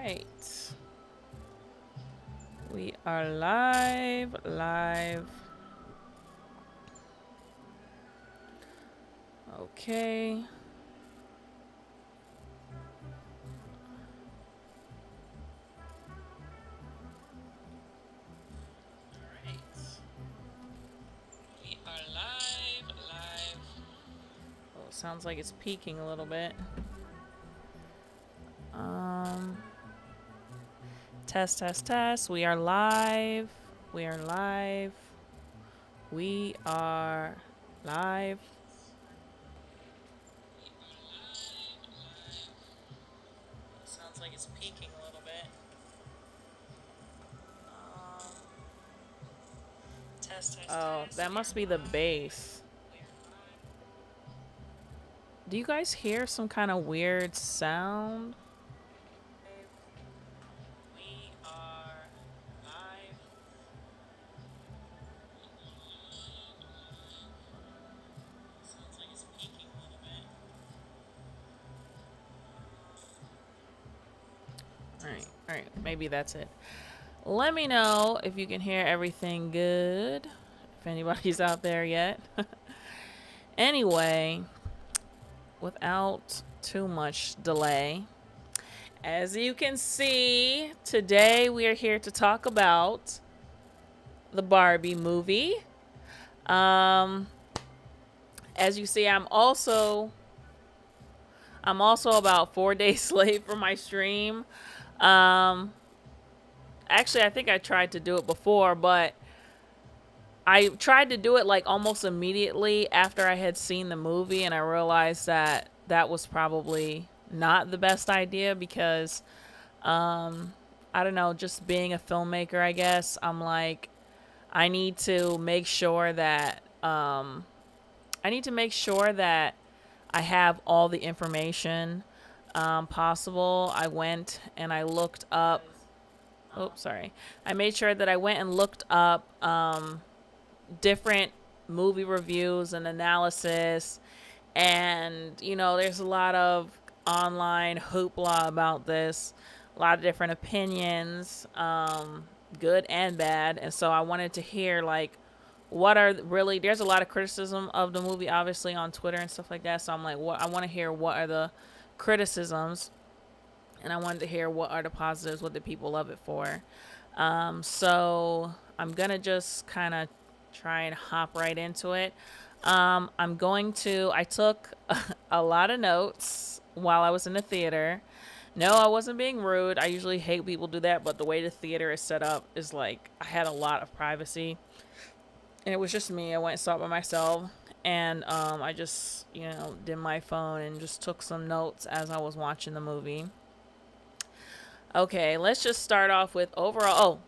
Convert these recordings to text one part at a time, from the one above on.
right. We are live. Okay. We are live. Oh, sounds like it's peaking a little bit. Test. We are live. We are live. Sounds like it's peaking a little bit. Oh, that must be the bass. Do you guys hear some kind of weird sound? We are live. Sounds like it's peaking a little bit. All right. Maybe that's it. Let me know if you can hear everything good. If anybody's out there yet. Anyway, without too much delay, as you can see, today we are here to talk about the Barbie movie. As you see, I'm also about 4 days late for my stream. Actually, I think I tried to do it before, but I tried to do it like almost immediately after I had seen the movie, and I realized that that was probably not the best idea because I don't know, just being a filmmaker, I guess, I'm like, I need to make sure that I have all the information possible. I went and I looked up. Oh, sorry. I made sure that I went and looked up different movie reviews and analysis, and there's a lot of online hoopla about this, a lot of different opinions, good and bad. And so I wanted to hear like there's a lot of criticism of the movie obviously on Twitter and stuff like that, so I'm like, I want to hear what are the criticisms, and I wanted to hear what are the positives, what the people love it for. So I'm gonna just kind of try and hop right into it. I took a lot of notes while I was in the theater. No, I wasn't being rude. I usually hate people do that, but the way the theater is set up is like I had a lot of privacy. And it was just me. I went and saw it by myself. And I just, did my phone and just took some notes as I was watching the movie. Okay, let's just start off with overall. Oh,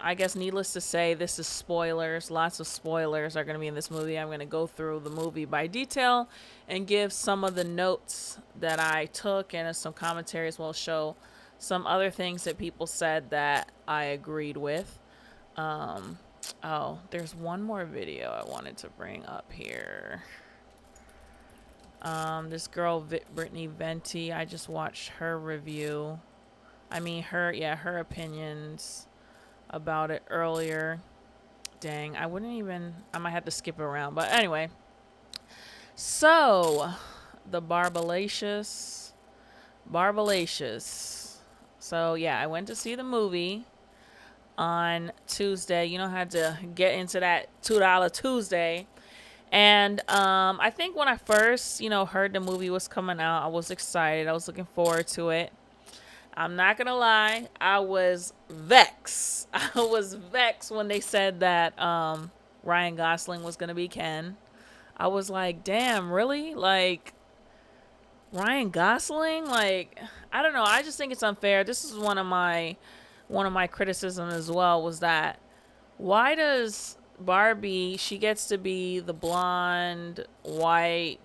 I guess needless to say, this is spoilers. Lots of spoilers are going to be in this movie. I'm going to go through the movie by detail and give some of the notes that I took, and some commentaries will show some other things that people said that I agreed with. Oh, there's one more video I wanted to bring up here. This girl, Brittany Venti, I just watched her review. I mean, her opinions about it earlier. Dang, I might have to skip it around. But anyway, so the Barbalacious. So yeah, I went to see the movie on Tuesday. I had to get into that $2 Tuesday. And I think when I first, heard the movie was coming out, I was excited. I was looking forward to it. I'm not going to lie. I was vexed. I was vexed when they said that Ryan Gosling was going to be Ken. I was like, damn, really? Like, Ryan Gosling? Like, I don't know. I just think it's unfair. This is one of my criticisms as well, was that why does Barbie, she gets to be the blonde, white,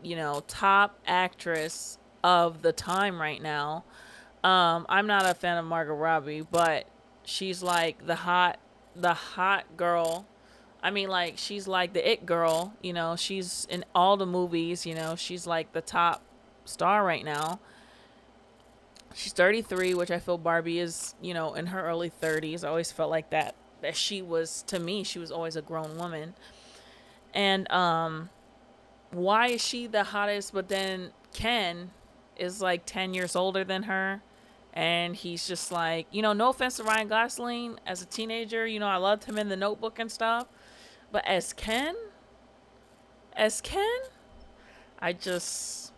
top actress of the time right now. I'm not a fan of Margot Robbie, but she's like the hot girl. I mean, like, she's like the it girl, she's in all the movies, she's like the top star right now. She's 33, which I feel Barbie is, in her early 30s. I always felt like that she was, to me, she was always a grown woman. And why is she the hottest, but then Ken is like 10 years older than her? And he's just like, no offense to Ryan Gosling as a teenager, I loved him in The Notebook and stuff. But as Ken, I just,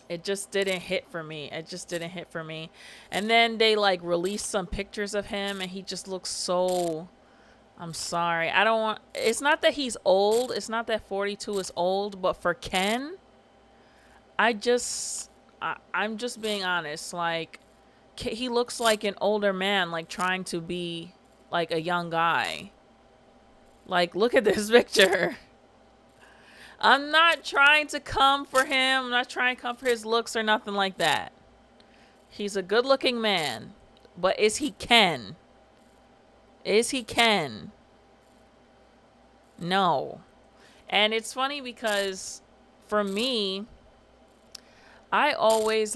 it just didn't hit for me. It just didn't hit for me. And then they like released some pictures of him and he just looks so, I'm sorry. I don't want, it's not that he's old. It's not that 42 is old, but for Ken, I'm just being honest. Like, he looks like an older man, like trying to be like a young guy. Like, look at this picture. I'm not trying to come for him. I'm not trying to come for his looks or nothing like that. He's a good looking man. But is he Ken? Is he Ken? No. And it's funny because for me, not always,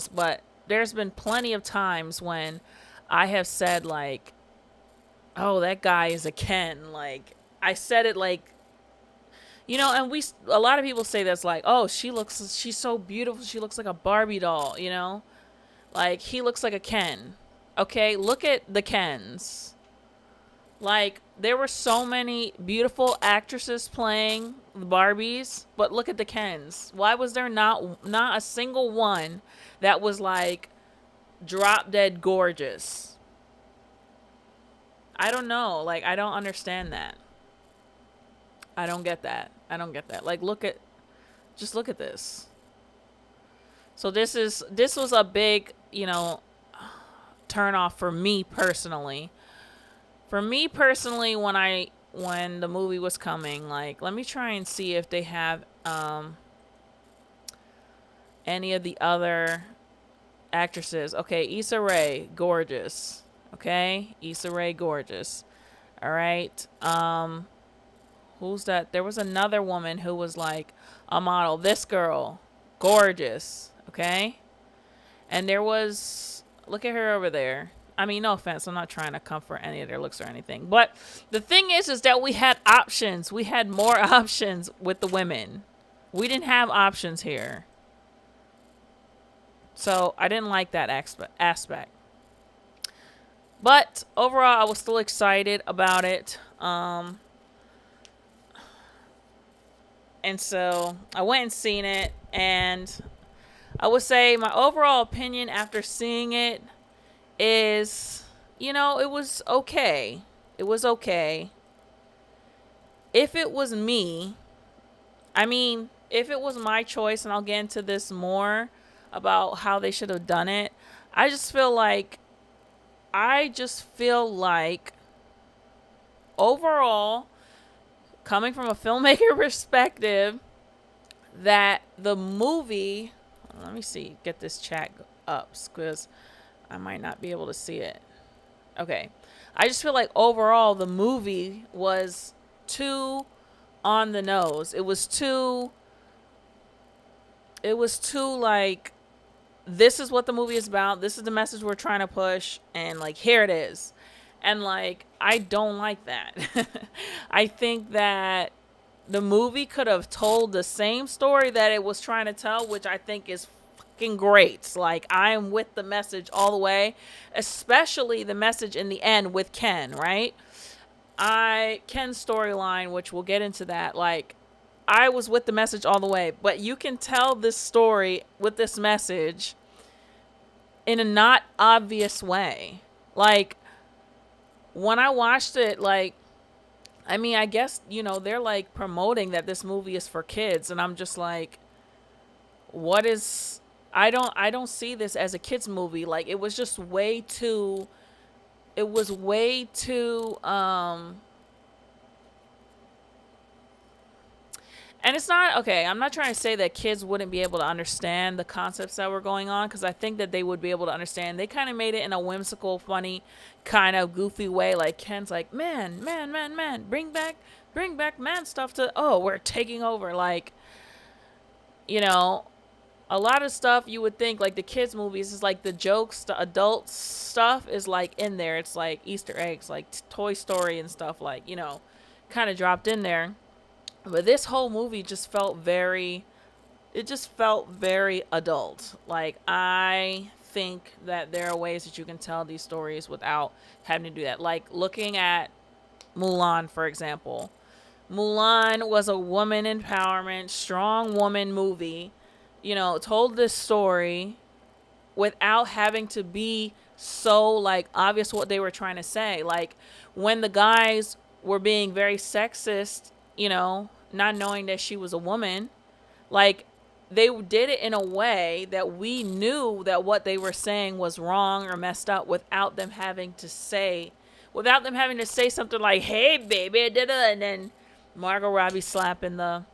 but there's been plenty of times when I have said like, oh, that guy is a Ken. Like, I said it like, and a lot of people say that's like, oh, she's so beautiful. She looks like a Barbie doll, like he looks like a Ken. Okay. Look at the Kens. Like, there were so many beautiful actresses playing the Barbies, but look at the Kens. Why was there not a single one that was like drop dead gorgeous? I don't know. Like, I don't understand that. I don't get that. Like, just look at this. So this was a big, turn off for me personally. When the movie was coming, like, let me try and see if they have any of the other actresses. Okay, Issa Rae, gorgeous. Okay, Issa Rae, gorgeous. All right. Who's that? There was another woman who was like a model. This girl, gorgeous. Okay. And there was, look at her over there. I mean, no offense. I'm not trying to comfort any of their looks or anything. But the thing is that we had options. We had more options with the women. We didn't have options here. So I didn't like that aspect. But overall, I was still excited about it. And so I went and seen it. And I would say my overall opinion after seeing it is, it was okay. It was okay. If it was me, if it was my choice, and I'll get into this more about how they should have done it, I just feel like overall, coming from a filmmaker perspective, that the movie, let me see, get this chat up because I might not be able to see it. Okay. I just feel like overall the movie was too on the nose. It was too like, this is what the movie is about. This is the message we're trying to push. And like, here it is. And like, I don't like that. I think that the movie could have told the same story that it was trying to tell, which I think is fucking great. Like, I am with the message all the way, especially the message in the end with Ken, right? Ken's storyline, which we'll get into that, like, I was with the message all the way, but you can tell this story with this message in a not obvious way. Like, when I watched it, like, I guess, they're like promoting that this movie is for kids, and I'm just like, I don't see this as a kids movie. Like, it was just way too and it's not, okay, I'm not trying to say that kids wouldn't be able to understand the concepts that were going on, because I think that they would be able to understand. They kind of made it in a whimsical, funny, kind of goofy way. Like, Ken's like, man, bring back man stuff to, oh, we're taking over. Like, you know, a lot of stuff you would think like the kids movies is like the jokes, the adult stuff is like in there. It's like Easter eggs, like Toy Story and stuff, like, you know, kind of dropped in there. But this whole movie just felt very, it just felt very adult. Like, I think that there are ways that you can tell these stories without having to do that. Like looking at Mulan, for example. Mulan was a woman empowerment, strong woman movie, you know, told this story without having to be so like obvious what they were trying to say. Like when the guys were being very sexist, you know, not knowing that she was a woman, like they did it in a way that we knew that what they were saying was wrong or messed up without them having to say something like, "Hey baby," and then Margot Robbie slapping the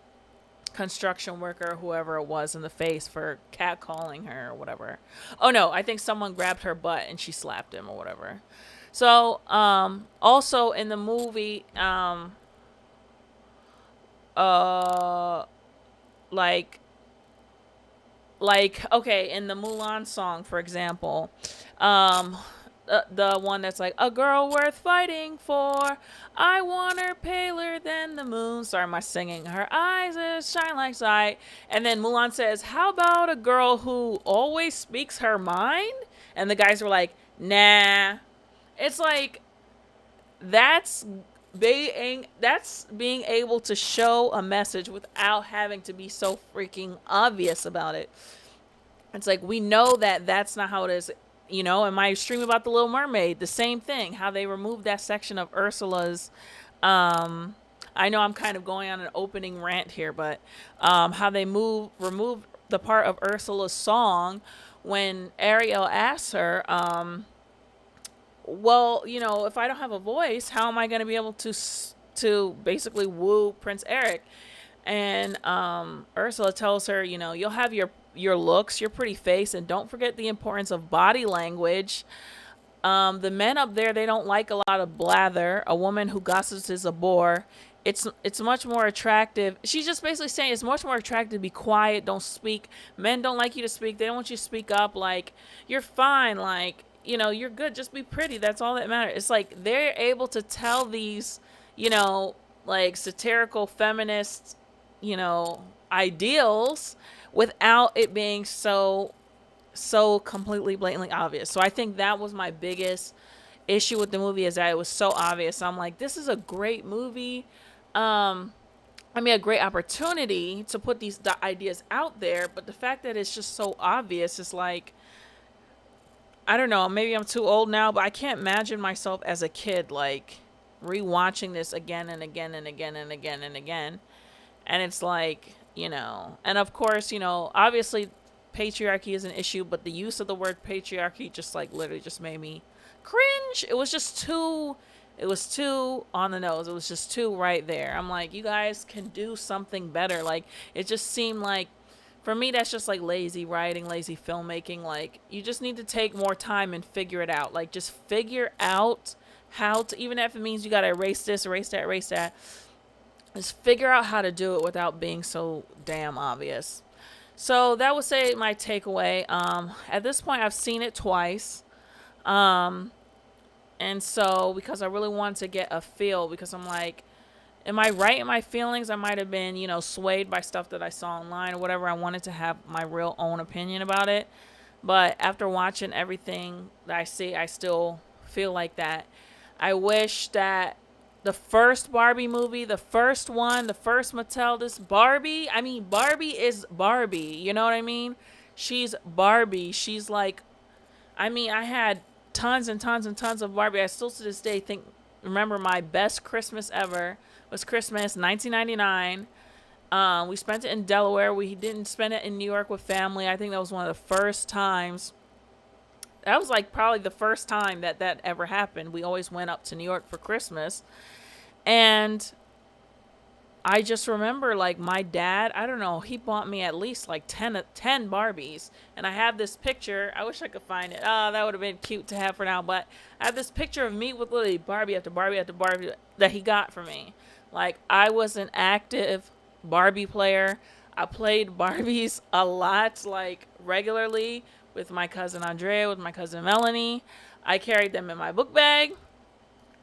construction worker or whoever it was in the face for catcalling her or whatever. Oh no, I think someone grabbed her butt and she slapped him or whatever. So, also in the movie, uh, like, okay, in the Mulan song, for example, um, the one that's like, a girl worth fighting for, I want her paler than the moon. Sorry, my singing. Her eyes shine like light. And then Mulan says, how about a girl who always speaks her mind? And the guys were like, nah. It's like, that's being able to show a message without having to be so freaking obvious about it. It's like, we know that that's not how it is. You know, in my stream about the Little Mermaid, the same thing, how they removed that section of Ursula's, I know I'm kind of going on an opening rant here, but how they removed the part of Ursula's song when Ariel asks her, well, you know, if I don't have a voice, how am I going to be able to basically woo Prince Eric? And Ursula tells her, you know, you'll have your looks, your pretty face, and don't forget the importance of body language. The men up there, they don't like a lot of blather. A woman who gossips is a bore. It's much more attractive. She's just basically saying it's much more attractive to be quiet, don't speak. Men don't like you to speak. They don't want you to speak up. Like, you're fine. Like, you know, you're good. Just be pretty. That's all that matters. It's like they're able to tell these, you know, like satirical feminist, you know, ideals without it being so completely blatantly obvious. So I think that was my biggest issue with the movie, is that it was so obvious. I'm like, this is a great movie. A great opportunity to put these ideas out there, but the fact that it's just so obvious is like, I don't know, maybe I'm too old now, but I can't imagine myself as a kid like rewatching this again and again and again and again and again. And it's like, you know, and of course, you know, obviously patriarchy is an issue, but the use of the word patriarchy just like literally just made me cringe. It was too on the nose. It was just too right there. I'm like, you guys can do something better. Like, it just seemed like, for me, that's just like lazy writing, lazy filmmaking. Like, you just need to take more time and figure it out. Like, just figure out how to, even if it means you got to erase this, erase that, erase that. Just figure out how to do it without being so damn obvious. So that would say my takeaway. At this point, I've seen it twice. And so, because I really want to get a feel, because I'm like, am I right in my feelings? I might have been, you know, swayed by stuff that I saw online or whatever. I wanted to have my real own opinion about it. But after watching everything that I see, I still feel like that. I wish that the first Barbie movie, the first Mattel, Barbie is Barbie. You know what I mean? She's Barbie. She's like, I had tons and tons and tons of Barbie. I still to this day remember my best Christmas ever was Christmas 1999. We spent it in Delaware. We didn't spend it in New York with family. I think that was one of the first times. That was like probably the first time that ever happened. We always went up to New York for Christmas. And I just remember, like, my dad, I don't know, he bought me at least like 10 Barbies. And I have this picture. I wish I could find it. Oh, that would have been cute to have for now. But I have this picture of me with literally Barbie after Barbie after Barbie that he got for me. Like, I was an active Barbie player. I played Barbies a lot, like regularly with my cousin Andrea, with my cousin Melanie. I carried them in my book bag.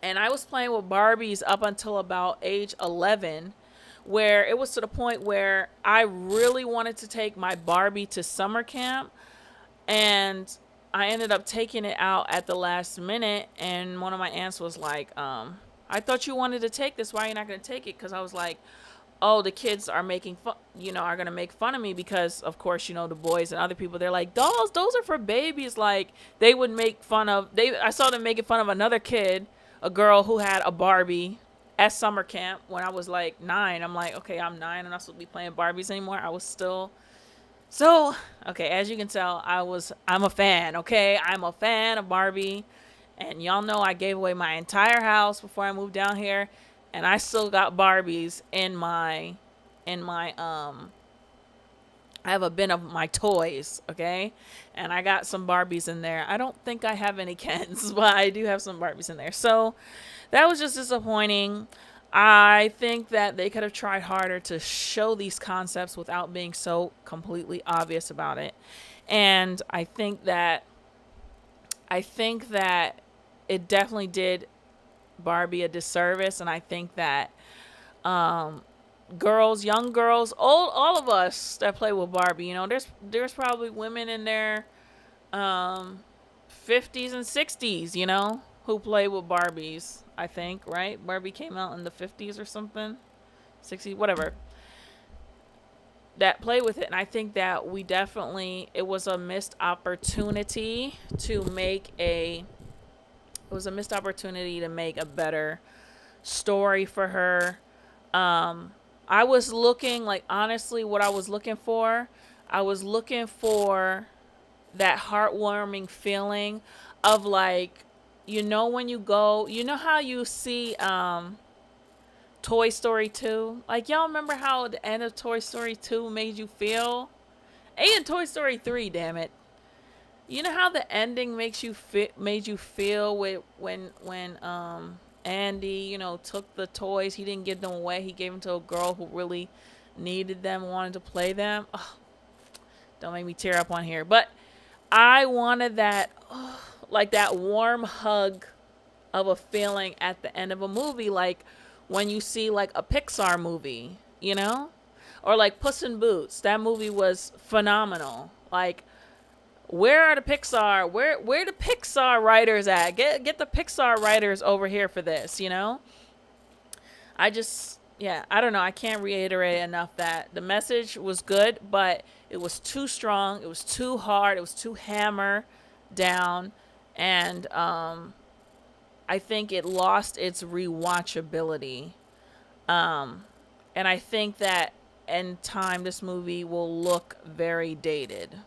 And I was playing with Barbies up until about age 11, where it was to the point where I really wanted to take my Barbie to summer camp. And I ended up taking it out at the last minute. And one of my aunts was like, I thought you wanted to take this. Why are you not going to take it? Because I was like, oh, the kids are making fun, are going to make fun of me because, of course, the boys and other people, they're like, dolls, those are for babies. Like, they would make fun of, I saw them making fun of another kid, a girl who had a Barbie at summer camp when I was like 9. I'm like, okay, I'm 9. I'm not supposed to be playing Barbies anymore. I was still, so, okay, as you can tell, I'm a fan, okay? I'm a fan of Barbie. And y'all know I gave away my entire house before I moved down here. And I still got Barbies in my I have a bin of my toys, okay? And I got some Barbies in there. I don't think I have any Kens, but I do have some Barbies in there. So that was just disappointing. I think that they could have tried harder to show these concepts without being so completely obvious about it. And I think that it definitely did Barbie a disservice, and I think that girls, young girls, all of us that play with Barbie, there's probably women in their 50s and 60s, who play with Barbies. I think, right? Barbie came out in the 50s or something, 60s, whatever. That play with it, and I think that it was a missed opportunity to make a better story for her. I was looking, like, honestly, what I was looking for that heartwarming feeling of, like, when you go, how you see Toy Story 2? Like, y'all remember how the end of Toy Story 2 made you feel? And Toy Story 3, damn it. You know how the ending made you feel with when Andy, took the toys. He didn't give them away. He gave them to a girl who really needed them, wanted to play them. Oh, don't make me tear up on here. But I wanted that, like that warm hug of a feeling at the end of a movie, like when you see like a Pixar movie, or like Puss in Boots. That movie was phenomenal. Like, where are the Pixar? Where the Pixar writers at? Get the Pixar writers over here for this, I don't know. I can't reiterate enough that the message was good, but it was too strong. It was too hard. It was too hammer down. And I think it lost its rewatchability. And I think that in time, this movie will look very dated.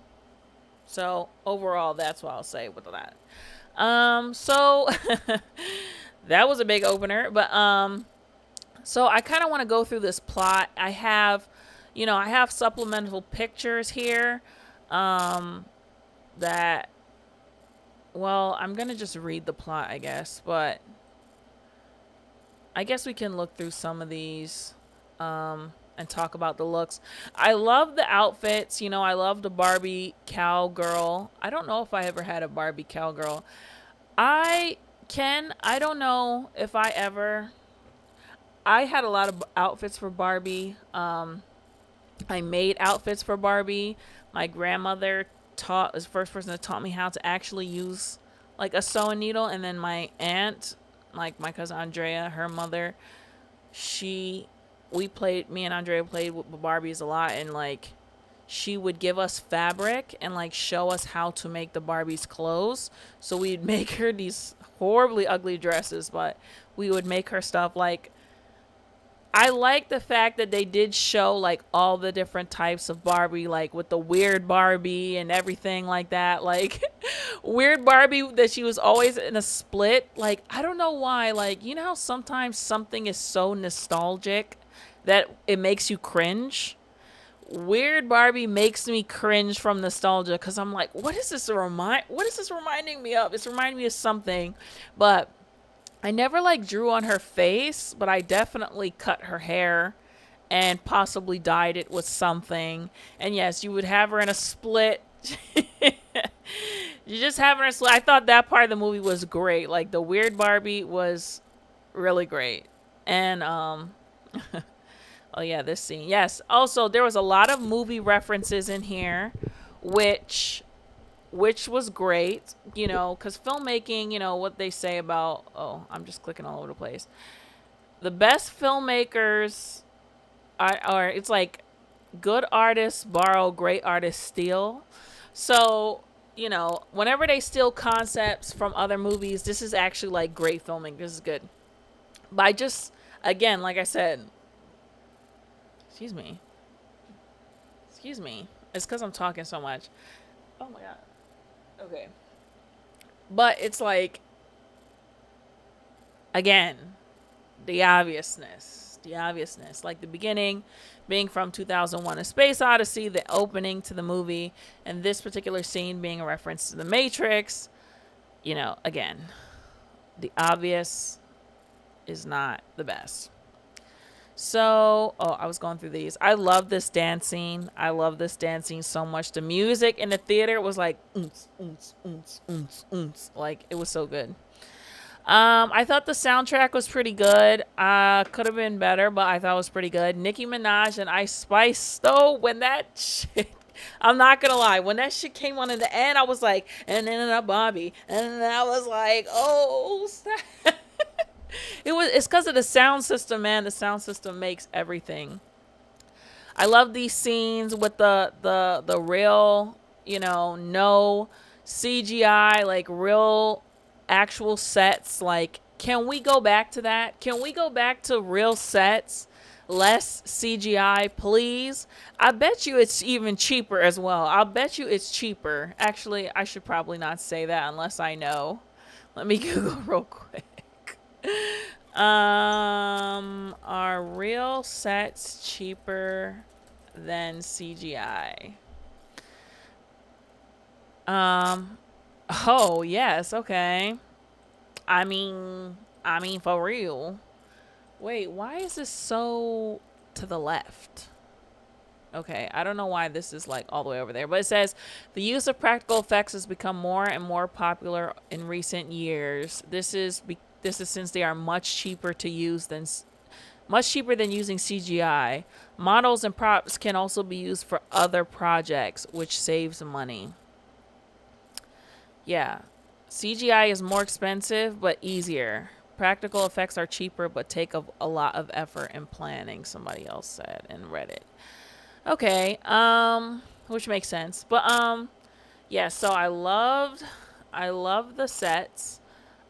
So overall, that's what I'll say with that. So that was a big opener, but so I kind of want to go through this plot. I have supplemental pictures here. I'm gonna just read the plot, I guess, but I guess we can look through some of these. And talk about the looks. I love the outfits. I love the Barbie cowgirl. I don't know if I ever had a Barbie cowgirl. I don't know if I had a lot of outfits for Barbie. I made outfits for Barbie. My grandmother was the first person that taught me how to actually use like a sewing needle. And then my aunt, like my cousin Andrea, her mother, me and Andrea played with Barbies a lot, and like she would give us fabric and like show us how to make the Barbies clothes. So we'd make her these horribly ugly dresses, but we would make her stuff. Like, I like the fact that they did show like all the different types of Barbie, like with the weird Barbie and everything like that. Like weird Barbie that she was always in a split. Like, I don't know why. Like, how sometimes something is so nostalgic that it makes you cringe? Weird Barbie makes me cringe from nostalgia, because I'm like, what is this reminding me of? It's reminding me of something. But I never like drew on her face, but I definitely cut her hair and possibly dyed it with something. And yes, you would have her in a split. You just have her in a split. I thought that part of the movie was great. Like the weird Barbie was really great. And oh yeah, this scene. Yes. Also, there was a lot of movie references in here, which was great, you know, because filmmaking, you know, what they say about, oh, I'm just clicking all over the place. The best filmmakers are it's like good artists borrow, great artists steal. So, you know, whenever they steal concepts from other movies, this is actually like great filming. This is good. But I just, again, like I said, excuse me. Excuse me. It's because I'm talking so much. Oh my God. Okay. But it's like, again, the obviousness. The obviousness. Like the beginning being from 2001 A Space Odyssey, the opening to the movie, and this particular scene being a reference to The Matrix. You know, again, the obvious is not the best. So, oh, I was going through these. I love this dance scene. I love this dance scene so much. The music in the theater was like, oons, oons, oons, oons, oons. Like, it was so good. I thought the soundtrack was pretty good. Could have been better, but I thought it was pretty good. Nicki Minaj and Ice Spice, though, when that shit, I'm not gonna lie, when that shit came on in the end, I was like, and then a Bobby, and I was like, oh, stop. It's because of the sound system, man. The sound system makes everything. I love these scenes with the real, you know, no CGI, like real actual sets. Like, can we go back to that? Can we go back to real sets? Less CGI, please. I bet you it's even cheaper as well. I'll bet you it's cheaper. Actually, I should probably not say that unless I know. Let me Google real quick. Are real sets cheaper than CGI? Oh, yes, okay. I mean for real. Wait, why is this so to the left? Okay, I don't know why this is like all the way over there, but it says the use of practical effects has become more and more popular in recent years. This is since they are much cheaper to use than using CGI. Models and props can also be used for other projects, which saves money. Yeah, CGI is more expensive but easier. Practical effects are cheaper but take a lot of effort and planning, somebody else said in Reddit. Okay, which makes sense. But yeah, so I loved the sets.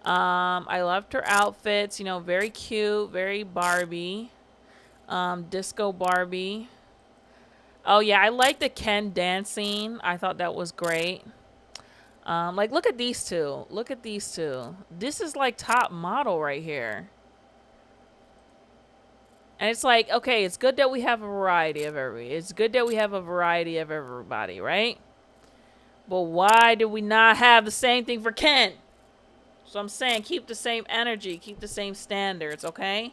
I loved her outfits, you know, very cute, very Barbie. Disco Barbie. Oh yeah, I like the Ken dancing. I thought that was great. Like look at these two. Look at these two. This is like top model right here. And it's like, okay, it's good that we have a variety of everybody, right? But why do we not have the same thing for Ken? So I'm saying keep the same energy, keep the same standards, okay?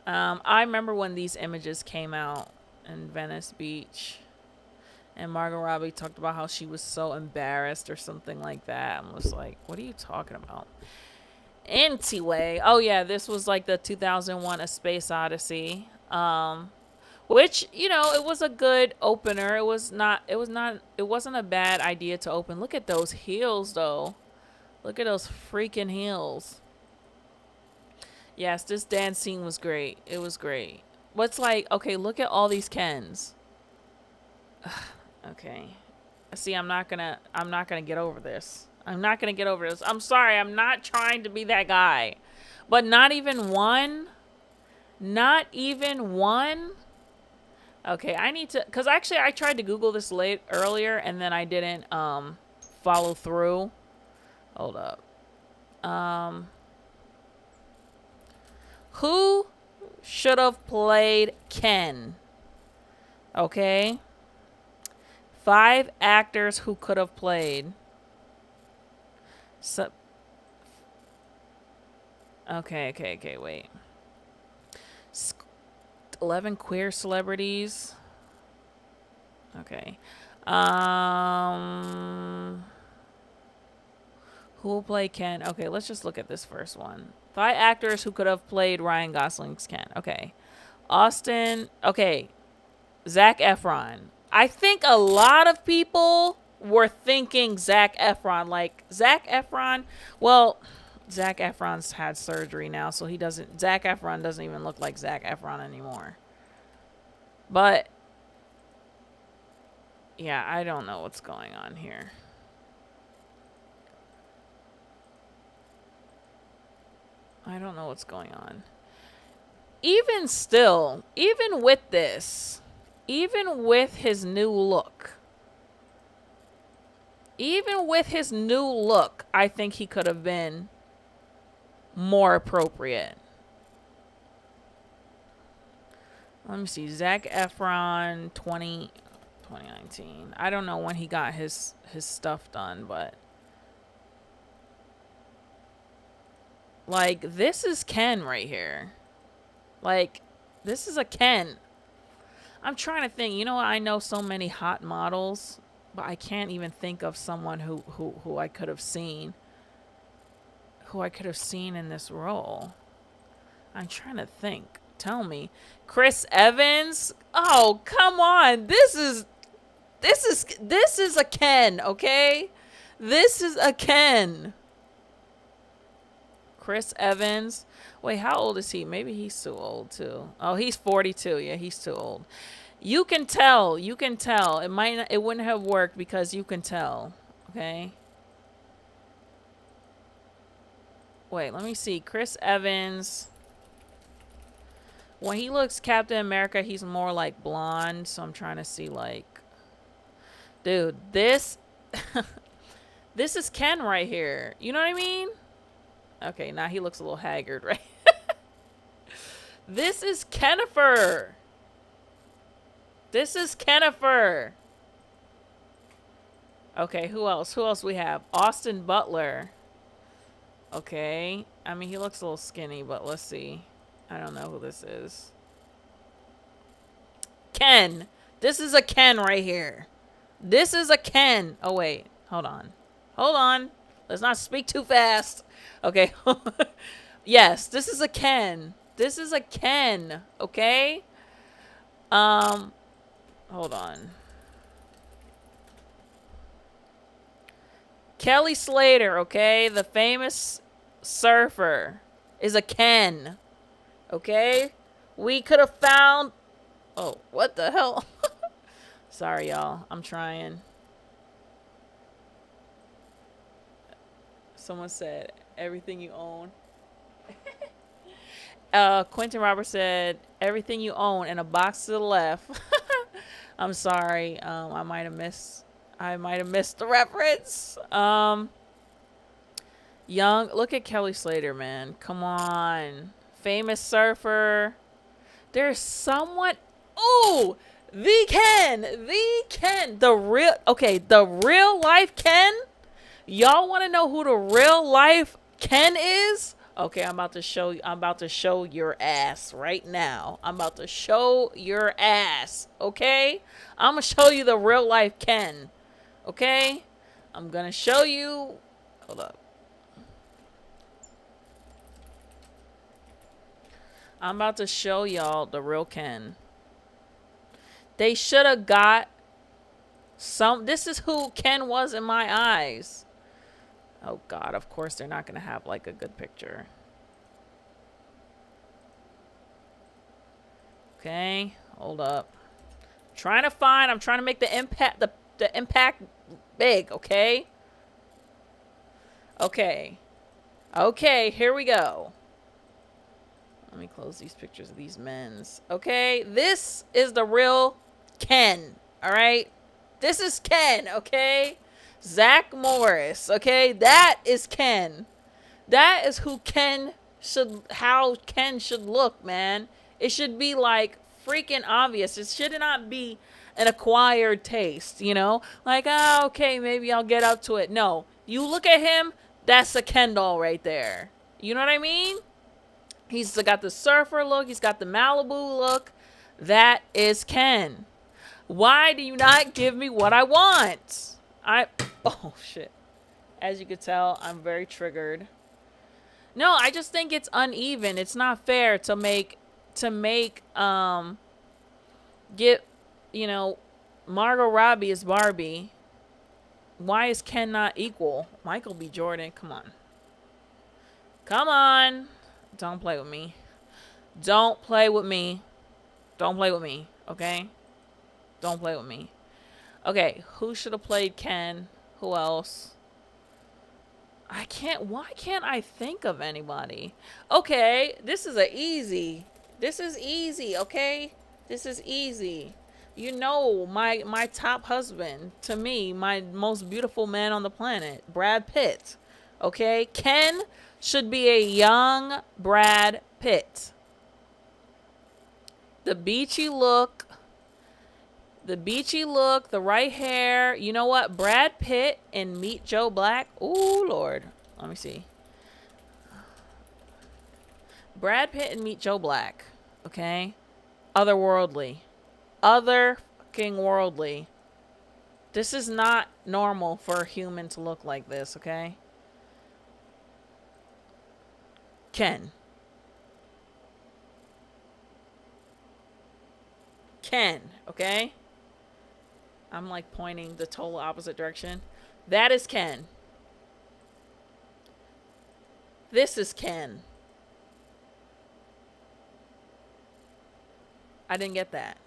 I remember when these images came out in Venice Beach. And Margot Robbie talked about how she was so embarrassed or something like that. I was like, what are you talking about? Anyway, oh yeah, this was like the 2001 A Space Odyssey. Which, you know, it was a good opener. It wasn't a bad idea to open. Look at those heels though. Look at those freaking heels. Yes, this dance scene was great. It was great. What's like, okay, look at all these Kens. Okay. See, I'm not gonna get over this. I'm sorry, I'm not trying to be that guy. But not even one? Not even one? Okay, I need to, because actually I tried to Google this earlier and then I didn't follow through. Hold up. Who should have played Ken? Okay. 5 actors who could have played. So, Okay, wait. 11 queer celebrities. Okay. Who will play Ken? Okay, let's just look at this first one. 5 actors who could have played Ryan Gosling's Ken. Okay. Austin. Okay. Zac Efron. I think a lot of people were thinking Zac Efron. Like, Zac Efron. Well, Zac Efron's had surgery now, so he doesn't. Zac Efron doesn't even look like Zac Efron anymore. But, yeah, I don't know what's going on here. I don't know what's going on. Even still, even with this, even with his new look, I think he could have been more appropriate. Let me see. Zac Efron 2019. I don't know when he got his stuff done, but like, this is Ken right here. Like, this is a Ken. I'm trying to think. You know what? I know so many hot models, but I can't even think of someone who I could have seen. Who I could have seen in this role. I'm trying to think. Tell me. Chris Evans? Oh, come on. This is a Ken, okay? This is a Ken. Chris Evans. Wait, how old is he? Maybe he's too old too. Oh, he's 42. Yeah, he's too old. You can tell. You can tell. It wouldn't have worked because you can tell. Okay. Wait, let me see. Chris Evans. When he looks Captain America, he's more like blonde. So I'm trying to see, like, dude, this this is Ken right here. You know what I mean? Okay, now he looks a little haggard, right? This is Kennifer. This is Kennifer. Okay, who else? Who else we have? Austin Butler. Okay. I mean, he looks a little skinny, but let's see. I don't know who this is. Ken. This is a Ken right here. This is a Ken. Oh, wait. Hold on. Hold on. Let's not speak too fast. Okay. Yes, this is a Ken. This is a Ken. Okay? Hold on. Kelly Slater, okay? The famous surfer is a Ken. Okay? We could have found... Oh, what the hell? Sorry, y'all. I'm trying. Someone said, everything you own. Quentin Roberts said, everything you own in a box to the left. I'm sorry. I might have missed the reference. Young, look at Kelly Slater, man. Come on. Famous surfer. There's someone. Oh, the Ken. The real life Ken. Y'all want to know who the real life Ken is? Okay, I'm about to show your ass right now. I'm about to show your ass. Okay? I'm gonna show you the real life Ken. Okay? I'm gonna show you. Hold up. I'm about to show y'all the real Ken. They should have got some. This is who Ken was in my eyes. Oh, God. Of course, they're not going to have, like, a good picture. Okay. Hold up. I'm trying to make the impact big, okay? Okay. Okay, here we go. Let me close these pictures of these men's. Okay, this is the real Ken, all right? This is Ken, okay? Zach Morris, okay? That is Ken. That is how Ken should look, man. It should be, like, freaking obvious. It should not be an acquired taste, you know? Like, oh, okay, maybe I'll get up to it. No, you look at him, that's a Ken doll right there. You know what I mean? He's got the surfer look. He's got the Malibu look. That is Ken. Why do you not give me what I want? Oh, shit. As you could tell, I'm very triggered. No, I just think it's uneven. It's not fair to make, get, you know, Margot Robbie is Barbie. Why is Ken not equal? Michael B. Jordan, come on. Come on. Don't play with me. Don't play with me. Don't play with me, okay? Don't play with me. Okay, who should have played Ken? Who else? Why can't I think of anybody? Okay, this is easy. This is easy, okay? This is easy. You know, my top husband, to me, my most beautiful man on the planet, Brad Pitt. Okay? Ken should be a young Brad Pitt. The beachy look, the right hair. You know what? Brad Pitt and Meet Joe Black. Ooh, Lord. Let me see. Brad Pitt and Meet Joe Black. Okay? Otherworldly. Other fucking worldly. This is not normal for a human to look like this, okay? Ken. Ken, okay? I'm like pointing the total opposite direction. That is Ken. This is Ken. I didn't get that.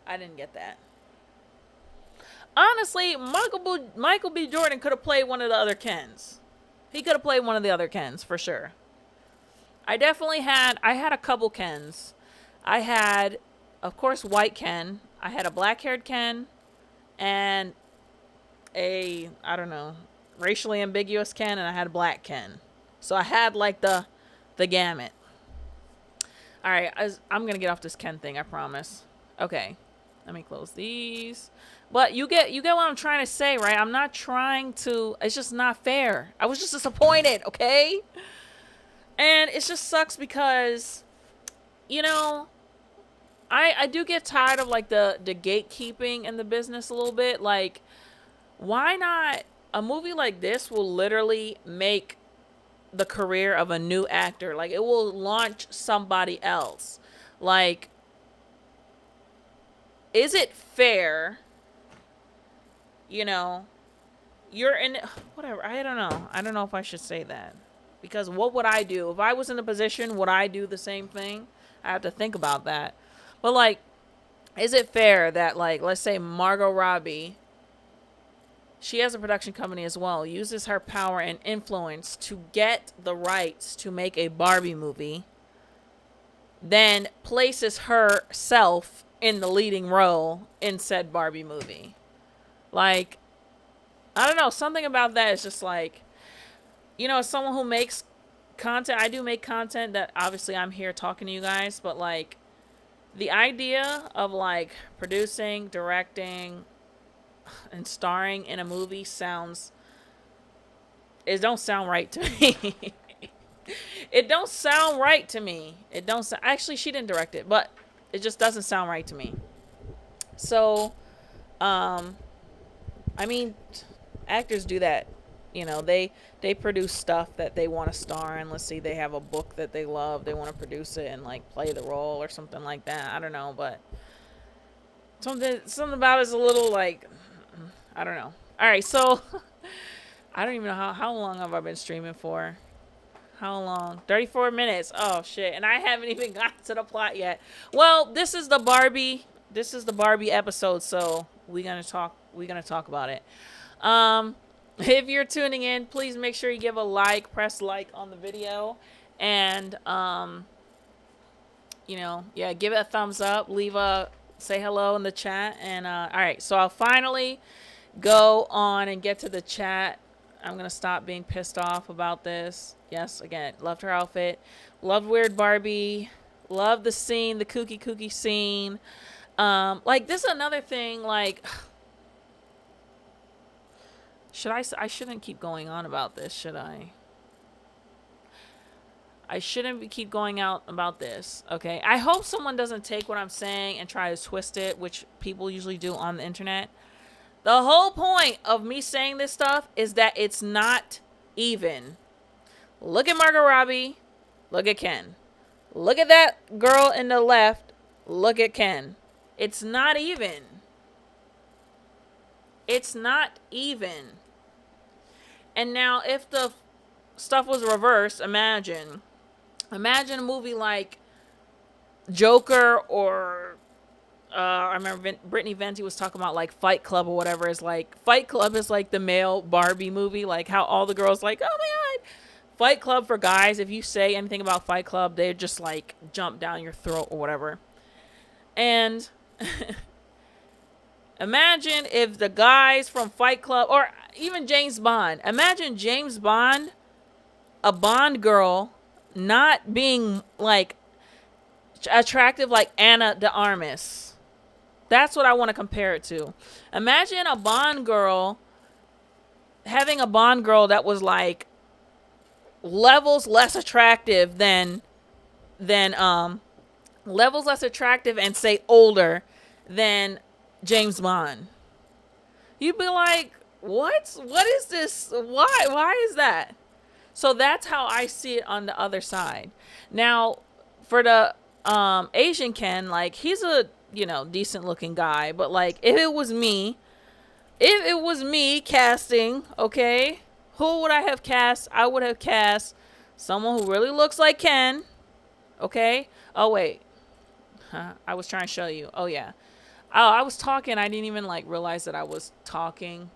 I didn't get that. Honestly, Michael B. Jordan could have played one of the other Kens. He could have played one of the other Kens for sure. I had a couple Kens. I had, of course, white Ken. I had a black-haired Ken and a, I don't know, racially ambiguous Ken, and I had a black Ken. So I had like the gamut. All right, I'm going to get off this Ken thing, I promise. Okay. Let me close these. But you get what I'm trying to say, right? I'm not trying to, it's just not fair. I was just disappointed, okay? And it just sucks because, you know, I do get tired of like the gatekeeping in the business a little bit. Like, why not? A movie like this will literally make the career of a new actor. Like, it will launch somebody else. Like, is it fair? You know, you're in, whatever. I don't know. I don't know if I should say that. Because what would I do? If I was in a position, would I do the same thing? I have to think about that. But, like, is it fair that, like, let's say Margot Robbie, she has a production company as well, uses her power and influence to get the rights to make a Barbie movie, then places herself in the leading role in said Barbie movie? Like, I don't know. Something about that is just like, you know, as someone who makes content, I do make content that obviously I'm here talking to you guys, but like the idea of like producing, directing, and starring in a movie it don't sound right to me. It don't sound right to me. Actually, she didn't direct it, but it just doesn't sound right to me. So, I mean, actors do that. You know, they produce stuff that they want to star in. Let's see, they have a book that they love. They want to produce it and like play the role or something like that. I don't know, but something about it's a little like, I don't know. All right, so I don't even know how long have I been streaming for? How long? 34 minutes. Oh shit. And I haven't even gotten to the plot yet. Well, this is the Barbie episode, so we're going to talk about it. If you're tuning in, please make sure you give a like, press like on the video, and you know, yeah, give it a thumbs up, say hello in the chat, and all right, so I'll finally go on and get to the chat. I'm gonna stop being pissed off about this. Yes, again, loved her outfit, loved Weird Barbie, loved the scene, the kooky scene. Like, this is another thing, like, I shouldn't keep going on about this, should I? I shouldn't keep going out about this, okay? I hope someone doesn't take what I'm saying and try to twist it, which people usually do on the internet. The whole point of me saying this stuff is that it's not even. Look at Margot Robbie. Look at Ken. Look at that girl in the left. Look at Ken. It's not even. It's not even. And now if the stuff was reversed, imagine a movie like Joker, or I remember Brittany Venti was talking about like Fight Club or whatever. Is like Fight Club is like the male Barbie movie, like how all the girls like, oh my god. Fight Club for guys, if you say anything about Fight Club, they just like jump down your throat or whatever. And imagine if the guys from Fight Club, or even James Bond, imagine James Bond, a Bond girl, not being like attractive like Anna de Armas. That's what I want to compare it to. Imagine a Bond girl having a Bond girl that was like levels less attractive than levels less attractive and say older than James Bond. You'd be like, what is this? Why is that? So that's how I see it on the other side. Now for the Asian Ken, like he's a decent looking guy, but like if it was me casting, okay, who would I have cast? I would have cast someone who really looks like Ken. Okay. Oh, wait. I was trying to show you. Oh, yeah. Oh, I was talking. I didn't even like realize that I was talking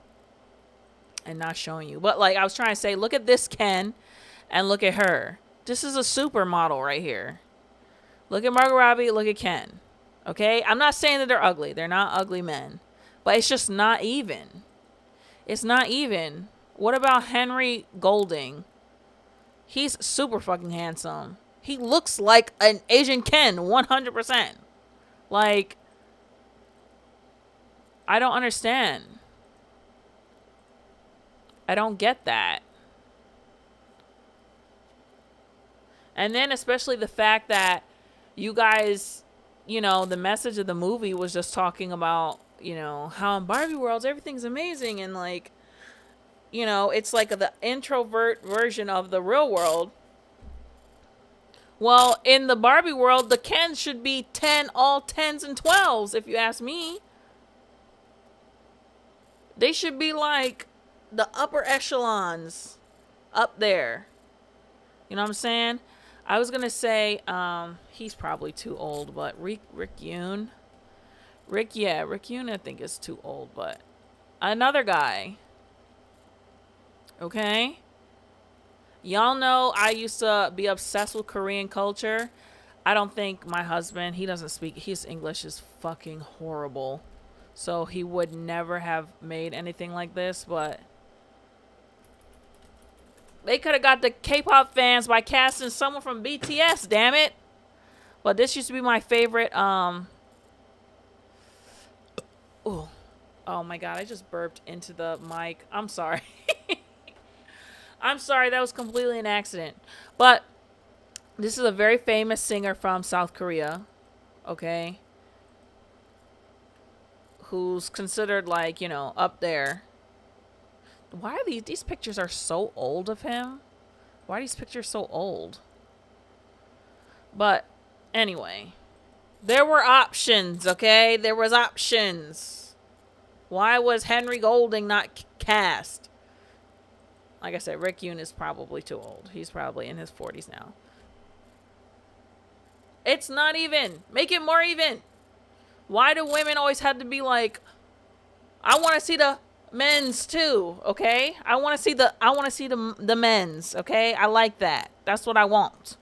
and not showing you. But like I was trying to say, look at this Ken and look at her. This is a supermodel right here. Look at Margot Robbie. Look at Ken. Okay. I'm not saying that they're ugly. They're not ugly men. But it's just not even. It's not even. What about Henry Golding? He's super fucking handsome. He looks like an Asian Ken, 100%. Like, I don't understand. I don't get that. And then especially the fact that you guys, the message of the movie was just talking about, how in Barbie worlds everything's amazing, and like, it's like the introvert version of the real world. Well, in the Barbie world, the Kens should be 10, all 10s and 12s, if you ask me. They should be like the upper echelons up there. You know what I'm saying? I was going to say, he's probably too old, but Rick Yoon. Rick Yoon I think is too old, but another guy. Okay? Y'all know I used to be obsessed with Korean culture. I don't think my husband, he doesn't speak, his English is fucking horrible. So he would never have made anything like this, but they could have got the K-pop fans by casting someone from BTS, damn it. But this used to be my favorite, oh my god, I just burped into the mic. I'm sorry. I'm sorry, that was completely an accident. But this is a very famous singer from South Korea, okay? Who's considered like, up there. Why are these pictures are so old of him? Why are these pictures so old? But anyway, there were options, okay? There was options. Why was Henry Golding not cast? Like I said, Rick Yoon is probably too old. He's probably in his 40s now. It's not even. Make it more even. Why do women always have to be like, I want to see the men's too, okay? I want to see the men's, okay? I like that. That's what I want.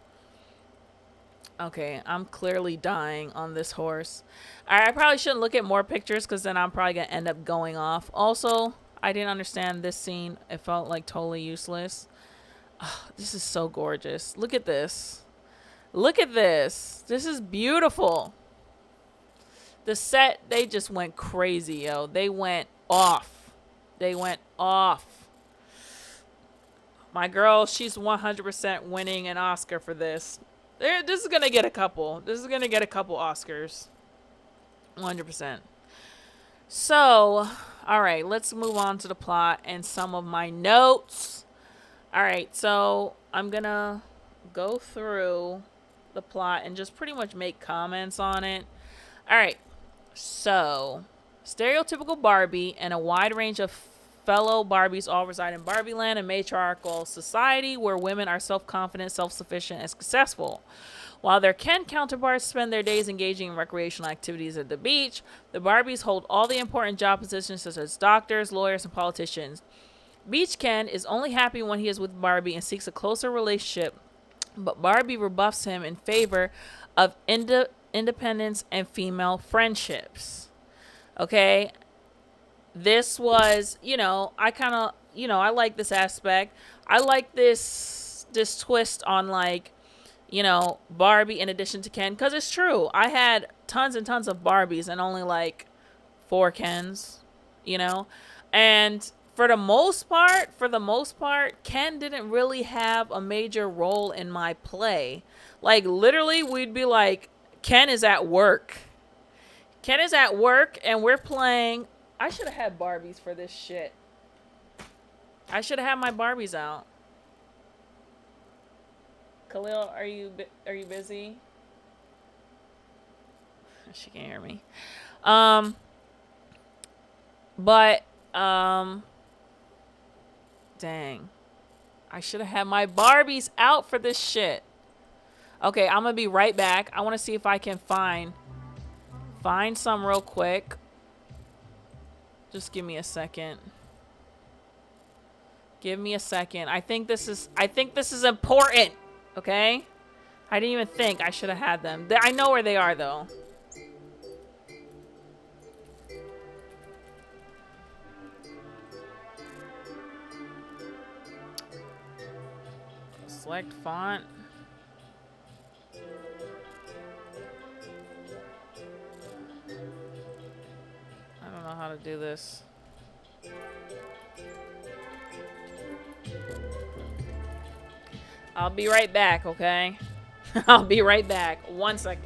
Okay, I'm clearly dying on this horse. I probably shouldn't look at more pictures because then I'm probably going to end up going off. Also, I didn't understand this scene. It felt like totally useless. Oh, this is so gorgeous. Look at this. Look at this. This is beautiful. The set, they just went crazy, yo. They went off. They went off. My girl, she's 100% winning an Oscar for this. This is gonna get a couple. This is gonna get a couple Oscars. 100%. So, all right, let's move on to the plot and some of my notes. All right, so I'm gonna go through the plot and just pretty much make comments on it. All right, so stereotypical Barbie and a wide range of fellow Barbies all reside in Barbie land, a matriarchal society where women are self-confident, self-sufficient, and successful. While their Ken counterparts spend their days engaging in recreational activities at the beach, the Barbies hold all the important job positions such as doctors, lawyers, and politicians. Beach Ken is only happy when he is with Barbie and seeks a closer relationship, but Barbie rebuffs him in favor of independence and female friendships. Okay? This was, I like this aspect. I like this twist on, like, Barbie in addition to Ken, because it's true. I had tons and tons of Barbies and only like 4 Kens, and for the most part, Ken didn't really have a major role in my play. Like, literally, we'd be like, Ken is at work. And we're playing. I should have had Barbies for this shit. I should have had my Barbies out. Khalil, are you busy? She can't hear me. Dang. I should have had my Barbies out for this shit. Okay, I'm gonna be right back. I want to see if I can find some real quick. Just give me a second. Give me a second. I think this is important. Okay? I didn't even think I should have had them. I know where they are, though. Select font. I don't know how to do this. I'll be right back, okay? I'll be right back. 1 second.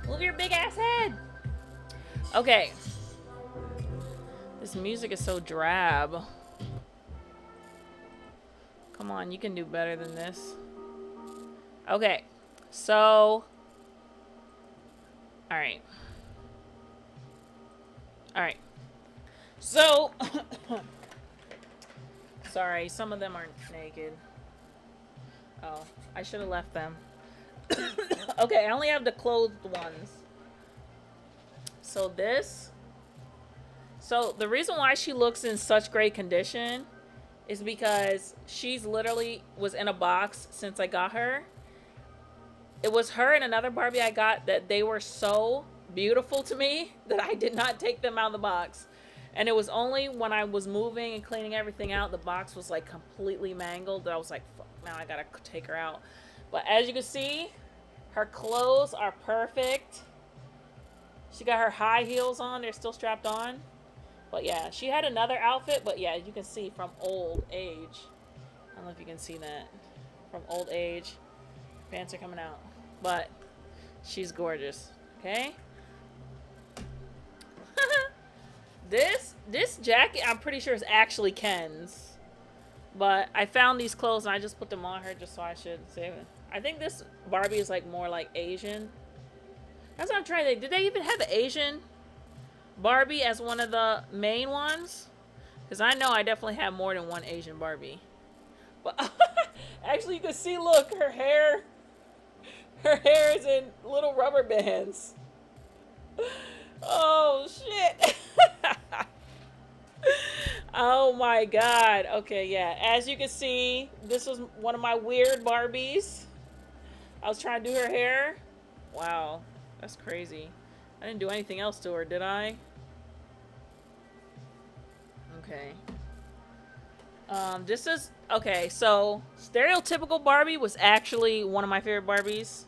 Move your big ass head. Okay. This music is so drab. Come on, you can do better than this. Okay. So. Alright. Alright. So. Sorry, some of them aren't naked. Oh, I should have left them. Okay, I only have the clothed ones. So the reason why she looks in such great condition is because she's literally was in a box since I got her. It was her and another Barbie I got that they were so beautiful to me that I did not take them out of the box. And it was only when I was moving and cleaning everything out, the box was like completely mangled, that I was like, fuck, now I gotta take her out. But as you can see, her clothes are perfect. She got her high heels on. They're still strapped on. But yeah, she had another outfit. But yeah, you can see from old age. I don't know if you can see that. From old age. Pants are coming out. But She's gorgeous. Okay. This jacket, I'm pretty sure is actually Ken's. But I found these clothes and I just put them on her just so I should save it. I think this Barbie is like more like Asian. That's what I'm trying to think. Did they even have the Asian Barbie as one of the main ones? Because I know I definitely have more than one Asian Barbie. But actually you can see, look, her hair is in little rubber bands. Oh shit. Oh my god. Okay, yeah. As you can see, this was one of my weird Barbies. I was trying to do her hair. Wow. That's crazy. I didn't do anything else to her, did I? Okay. This is... Okay, so stereotypical Barbie was actually one of my favorite Barbies.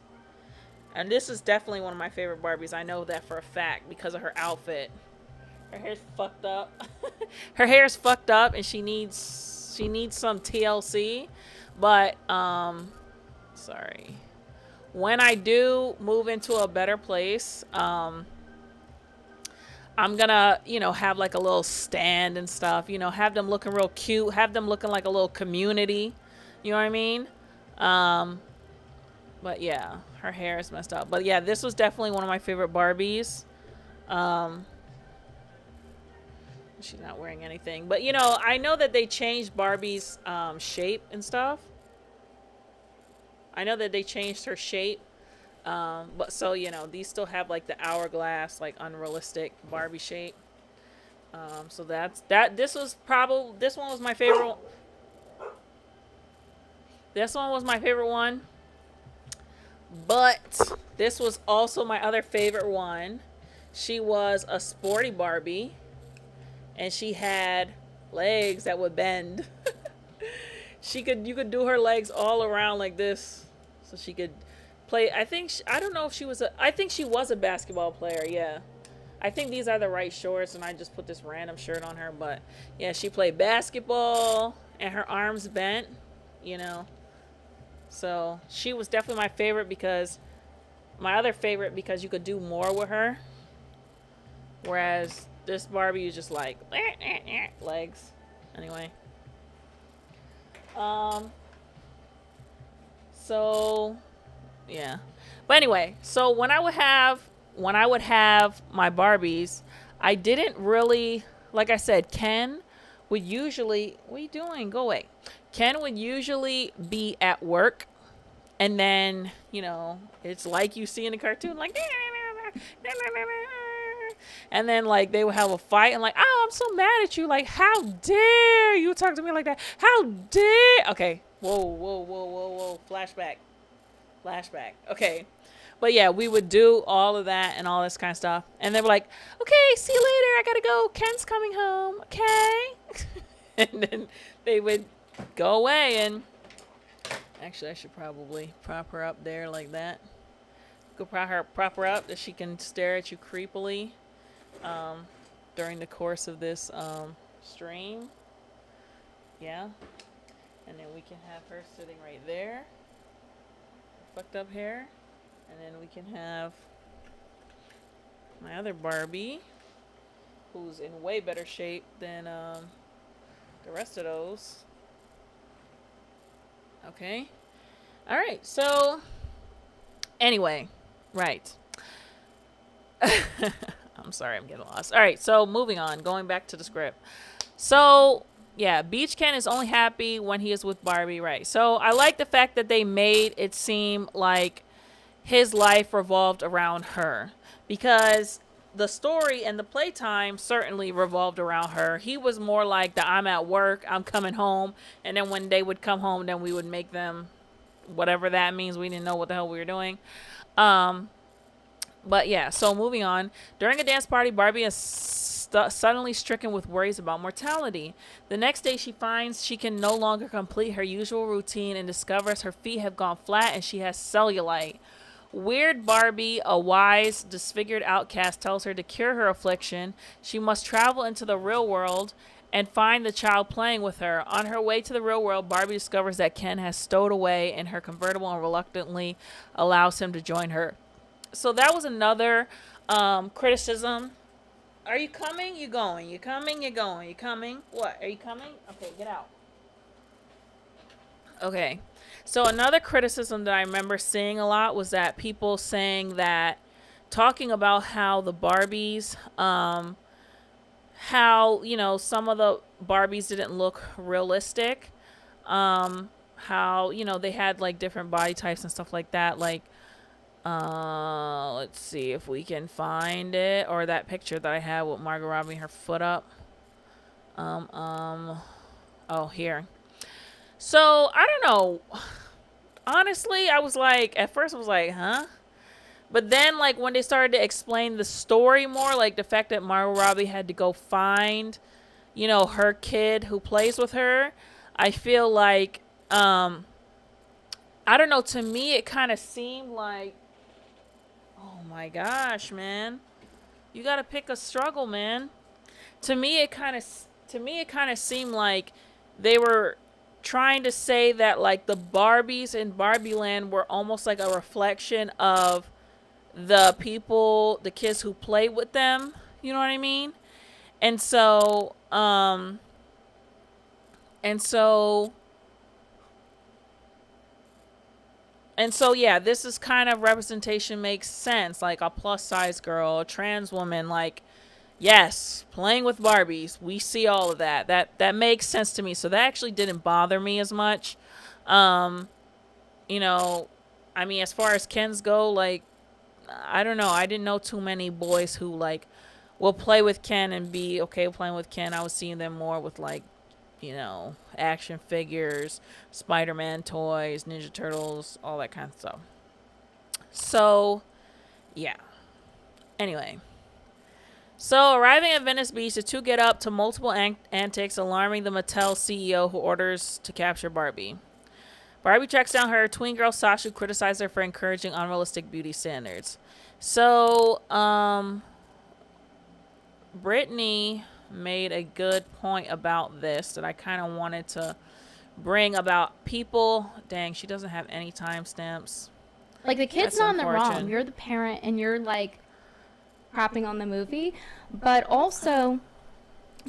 And this is definitely one of my favorite Barbies. I know that for a fact because of her outfit. Her hair's fucked up. Her hair's fucked up and she needs some TLC. But sorry. When I do move into a better place, I'm gonna, have like a little stand and stuff, have them looking real cute, have them looking like a little community. You know what I mean? But yeah, her hair is messed up. But yeah, this was definitely one of my favorite Barbies. She's not wearing anything. But, I know that they changed Barbie's shape and stuff. I know that they changed her shape. But so, these still have like the hourglass, like unrealistic Barbie shape. So this one was my favorite. This one was my favorite one. But this was also my other favorite one. She was a sporty Barbie. And she had legs that would bend. You could do her legs all around like this. So she could play. I think she was a basketball player. Yeah. I think these are the right shorts and I just put this random shirt on her. But yeah, she played basketball and her arms bent, So she was definitely my favorite because you could do more with her. Whereas this Barbie is just like legs. Anyway. So yeah. But anyway, so when I would have my Barbies, I didn't really, like I said, Ken would usually, what are you doing? Go away. Ken would usually be at work and then, it's like you see in the cartoon, like and then like they would have a fight and like, oh, I'm so mad at you. Like, how dare you talk to me like that? How dare? Okay. Whoa. Flashback. Okay. But yeah, we would do all of that and all this kind of stuff. And they were like, okay, see you later. I gotta go. Ken's coming home. Okay. And then they would go away and actually I should probably prop her up there like that. Go prop her up that she can stare at you creepily. During the course of this stream. Yeah. And then we can have her sitting right there. Fucked up hair. And then we can have my other Barbie, who's in way better shape than the rest of those. Okay. Alright, so anyway, right. I'm sorry, I'm getting lost. All right, so moving on, going back to the script. So, yeah, Beach Ken is only happy when he is with Barbie, right? So, I like the fact that they made it seem like his life revolved around her. Because the story and the playtime certainly revolved around her. He was more like the I'm at work, I'm coming home. And then when they would come home, then we would make them whatever that means. We didn't know what the hell we were doing. But yeah, so moving on. During a dance party, Barbie is suddenly stricken with worries about mortality. The next day, she finds she can no longer complete her usual routine and discovers her feet have gone flat and she has cellulite. Weird Barbie, a wise, disfigured outcast, tells her to cure her affliction, she must travel into the real world and find the child playing with her. On her way to the real world, Barbie discovers that Ken has stowed away in her convertible and reluctantly allows him to join her. So that was another criticism. Are you coming? You going? You coming? You going? You coming? What? Are you coming? Okay, get out. Okay. So another criticism that I remember seeing a lot was that people saying that, talking about how the Barbies, how, some of the Barbies didn't look realistic. How, they had like different body types and stuff like that. Like, let's see if we can find it, or that picture that I had with Margot Robbie, her foot up. Oh, here. So I don't know. Honestly, I was like, at first I was like, huh? But then, like, when they started to explain the story more, like the fact that Margot Robbie had to go find, her kid who plays with her, I feel like, I don't know. To me, it kind of seemed like, oh my gosh, man, you got to pick a struggle, man. To me, it kind of seemed like they were trying to say that, like, the Barbies in Barbie Land were almost like a reflection of the people, the kids who play with them. You know what I mean? And so, and so, and so, yeah, this is kind of representation makes sense. Like a plus size girl, a trans woman, like, yes, playing with Barbies. We see all of that. That makes sense to me. So that actually didn't bother me as much. You know, I mean, as far as Kens go, like, I don't know. I didn't know too many boys who, like, will play with Ken and be okay with playing with Ken. I was seeing them more with, like, action figures, Spider-Man toys, Ninja Turtles, all that kind of stuff. So, yeah. Anyway. So, arriving at Venice Beach, the two get up to multiple antics, alarming the Mattel CEO, who orders to capture Barbie. Barbie tracks down her tween girl Sasha, who criticizes her for encouraging unrealistic beauty standards. So, Brittany made a good point about this that I kind of wanted to bring about people. Dang, she doesn't have any timestamps. Like, the kid's not in the wrong. You're the parent, and you're, like, crapping on the movie. But also,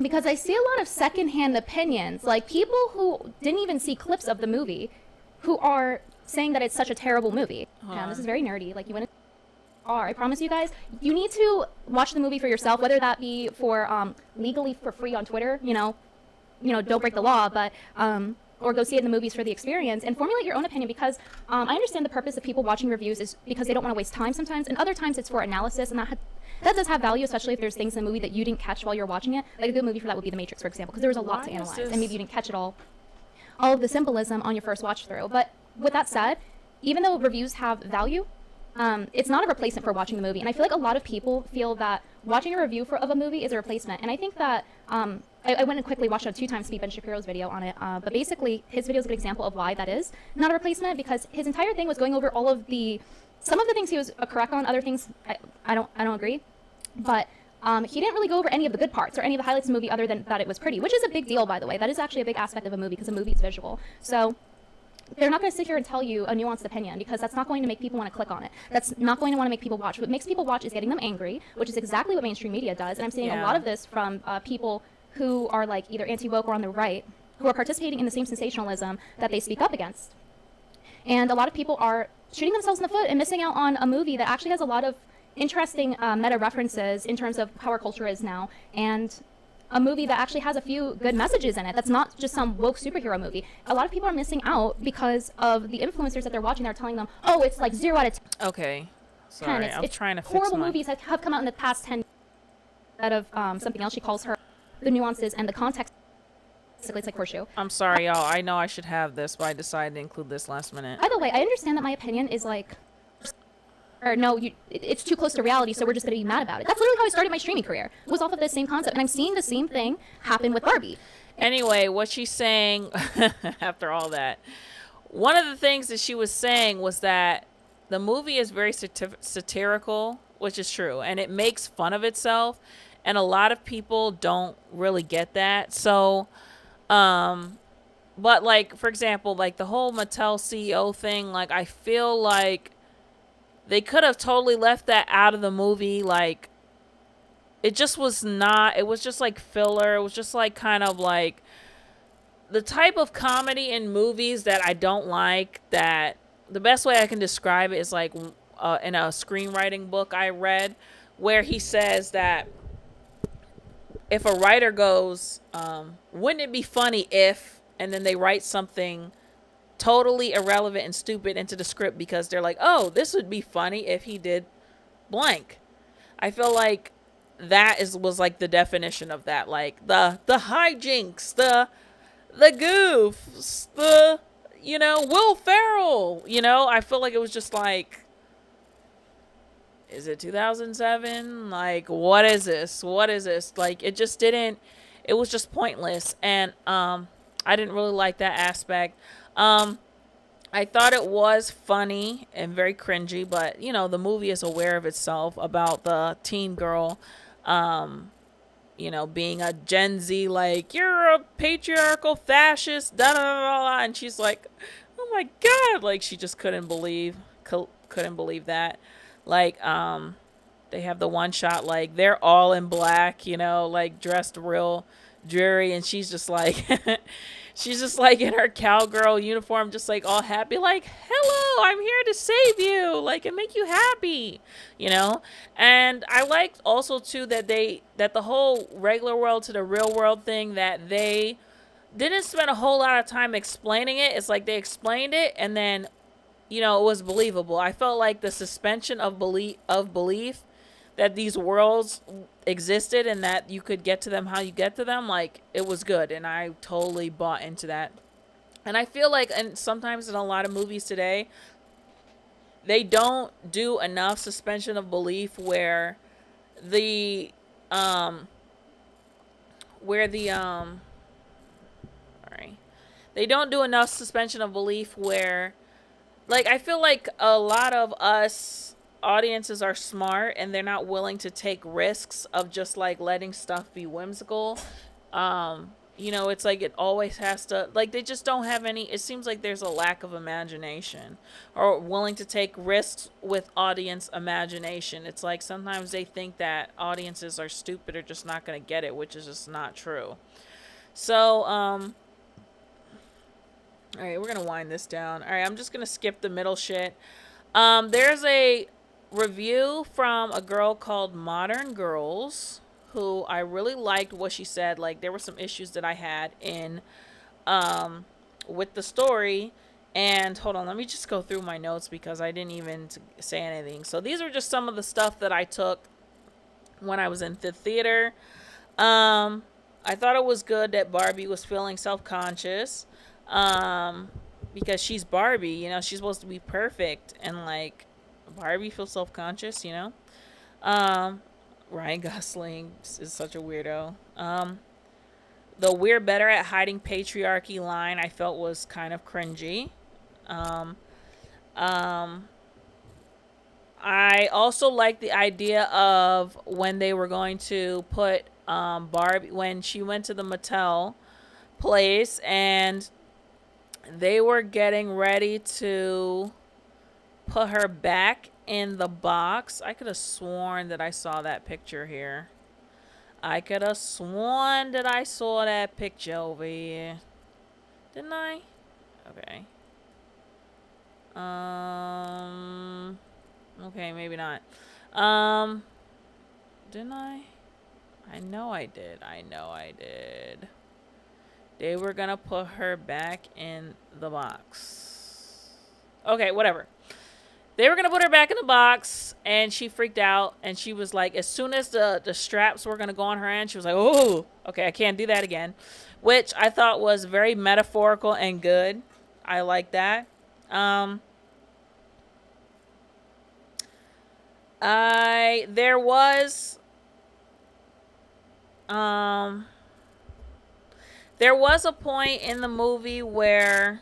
because I see a lot of secondhand opinions, like people who didn't even see clips of the movie, who are saying that it's such a terrible movie. This is very nerdy. Like, you wouldn't. I promise you guys, you need to watch the movie for yourself, whether that be for legally for free on Twitter, don't break the law, but or go see it in the movies for the experience and formulate your own opinion, because I understand the purpose of people watching reviews is because they don't want to waste time sometimes, and other times it's for analysis, and that does have value, especially if there's things in the movie that you didn't catch while you're watching it. Like a good movie for that would be The Matrix, for example, because there was a lot to analyze, and maybe you didn't catch it all of the symbolism on your first watch through. But with that said, even though reviews have value, it's not a replacement for watching the movie. And I feel like a lot of people feel that watching a review of a movie is a replacement. And I think that I went and quickly watched a 2 times speed Ben Shapiro's video on it. But basically, his video is a good example of why that is not a replacement, because his entire thing was going over all of some of the things he was correct on, other things I don't agree. But he didn't really go over any of the good parts or any of the highlights of the movie other than that it was pretty, which is a big deal, by the way. That is actually a big aspect of a movie, because a movie is visual. So they're not going to sit here and tell you a nuanced opinion, because that's not going to make people want to click on it. That's not going to want to make people watch. What makes people watch is getting them angry, which is exactly what mainstream media does. And I'm seeing a lot of this from people who are like either anti-woke or on the right, who are participating in the same sensationalism that they speak up against. And a lot of people are shooting themselves in the foot and missing out on a movie that actually has a lot of interesting meta references in terms of how our culture is now, and a movie that actually has a few good messages in it. That's not just some woke superhero movie. A lot of people are missing out because of the influencers that they're watching. They're telling them, oh, it's like 0 out of 10. Okay. Sorry, I'm trying to fix horrible movies have come out in the past 10 out of something else she calls her the nuances and the context. Basically, it's like horseshoe. I'm sorry, y'all. I know I should have this, but I decided to include this last minute. By the way, I understand that my opinion is like, or no, it's too close to reality, so we're just going to be mad about it. That's literally how I started my streaming career. It was off of this same concept, and I'm seeing the same thing happen with Barbie. Anyway, what she's saying, after all that, one of the things that she was saying was that the movie is very satirical, which is true, and it makes fun of itself, and a lot of people don't really get that. So, but like, for example, like the whole Mattel CEO thing, like I feel like they could have totally left that out of the movie. Like, it just was not, it was just like filler. It was just like kind of like the type of comedy in movies that I don't like. That the best way I can describe it is like in a screenwriting book I read, where he says that if a writer goes, wouldn't it be funny if, and then they write something totally irrelevant and stupid into the script because they're like, oh, this would be funny if he did blank. I feel like that was like the definition of that. Like the hijinks, the goofs, the, Will Ferrell, I feel like it was just like, is it 2007? Like, what is this? Like, it just didn't, it was just pointless. And, I didn't really like that aspect. I thought it was funny and very cringy, but, the movie is aware of itself about the teen girl, being a Gen Z, like, you're a patriarchal fascist, da da da da, and she's like, oh my God, like, she just couldn't believe that. Like, they have the one shot, like, they're all in black, like, dressed real dreary, and she's just like, in her cowgirl uniform, just, like, all happy, like, hello, I'm here to save you, like, and make you happy, And I liked also, too, that the whole regular world to the real world thing, that they didn't spend a whole lot of time explaining it. It's like they explained it, and then it was believable. I felt like the suspension of belief that these worlds existed and that you could get to them how you get to them, like, it was good, and I totally bought into that. And I feel like, and sometimes in a lot of movies today, they don't do enough suspension of belief where the they don't do enough suspension of belief where, like, I feel like a lot of us audiences are smart and they're not willing to take risks of just, like, letting stuff be whimsical. It's like it always has to, like, they just don't have any, it seems like there's a lack of imagination or willing to take risks with audience imagination. It's like sometimes they think that audiences are stupid or just not going to get it, which is just not true. So, all right, we're going to wind this down. All right, I'm just going to skip the middle shit. There's a review from a girl called ModernGurlz, who I really liked what she said. Like, there were some issues that I had in, with the story. And hold on, let me just go through my notes because I didn't even say anything. So these are just some of the stuff that I took when I was in the theater. I thought it was good that Barbie was feeling self-conscious. Because she's Barbie, she's supposed to be perfect, and, like, Barbie feels self-conscious, Ryan Gosling is such a weirdo. The "we're better at hiding patriarchy" line I felt was kind of cringy. I also liked the idea of when they were going to put Barbie, when she went to the Mattel place and they were getting ready to put her back in the box. I could have sworn that I saw that picture here. I could have sworn that I saw that picture over here. Didn't I? Okay. Okay, maybe not. Didn't I? I know I did. They were gonna put her back in the box. Okay, whatever. They were gonna put her back in the box, and she freaked out, and she was like, as soon as the straps were gonna go on her hand, she was like, oh, okay, I can't do that again, which I thought was very metaphorical and good. I like that. There was a point in the movie where,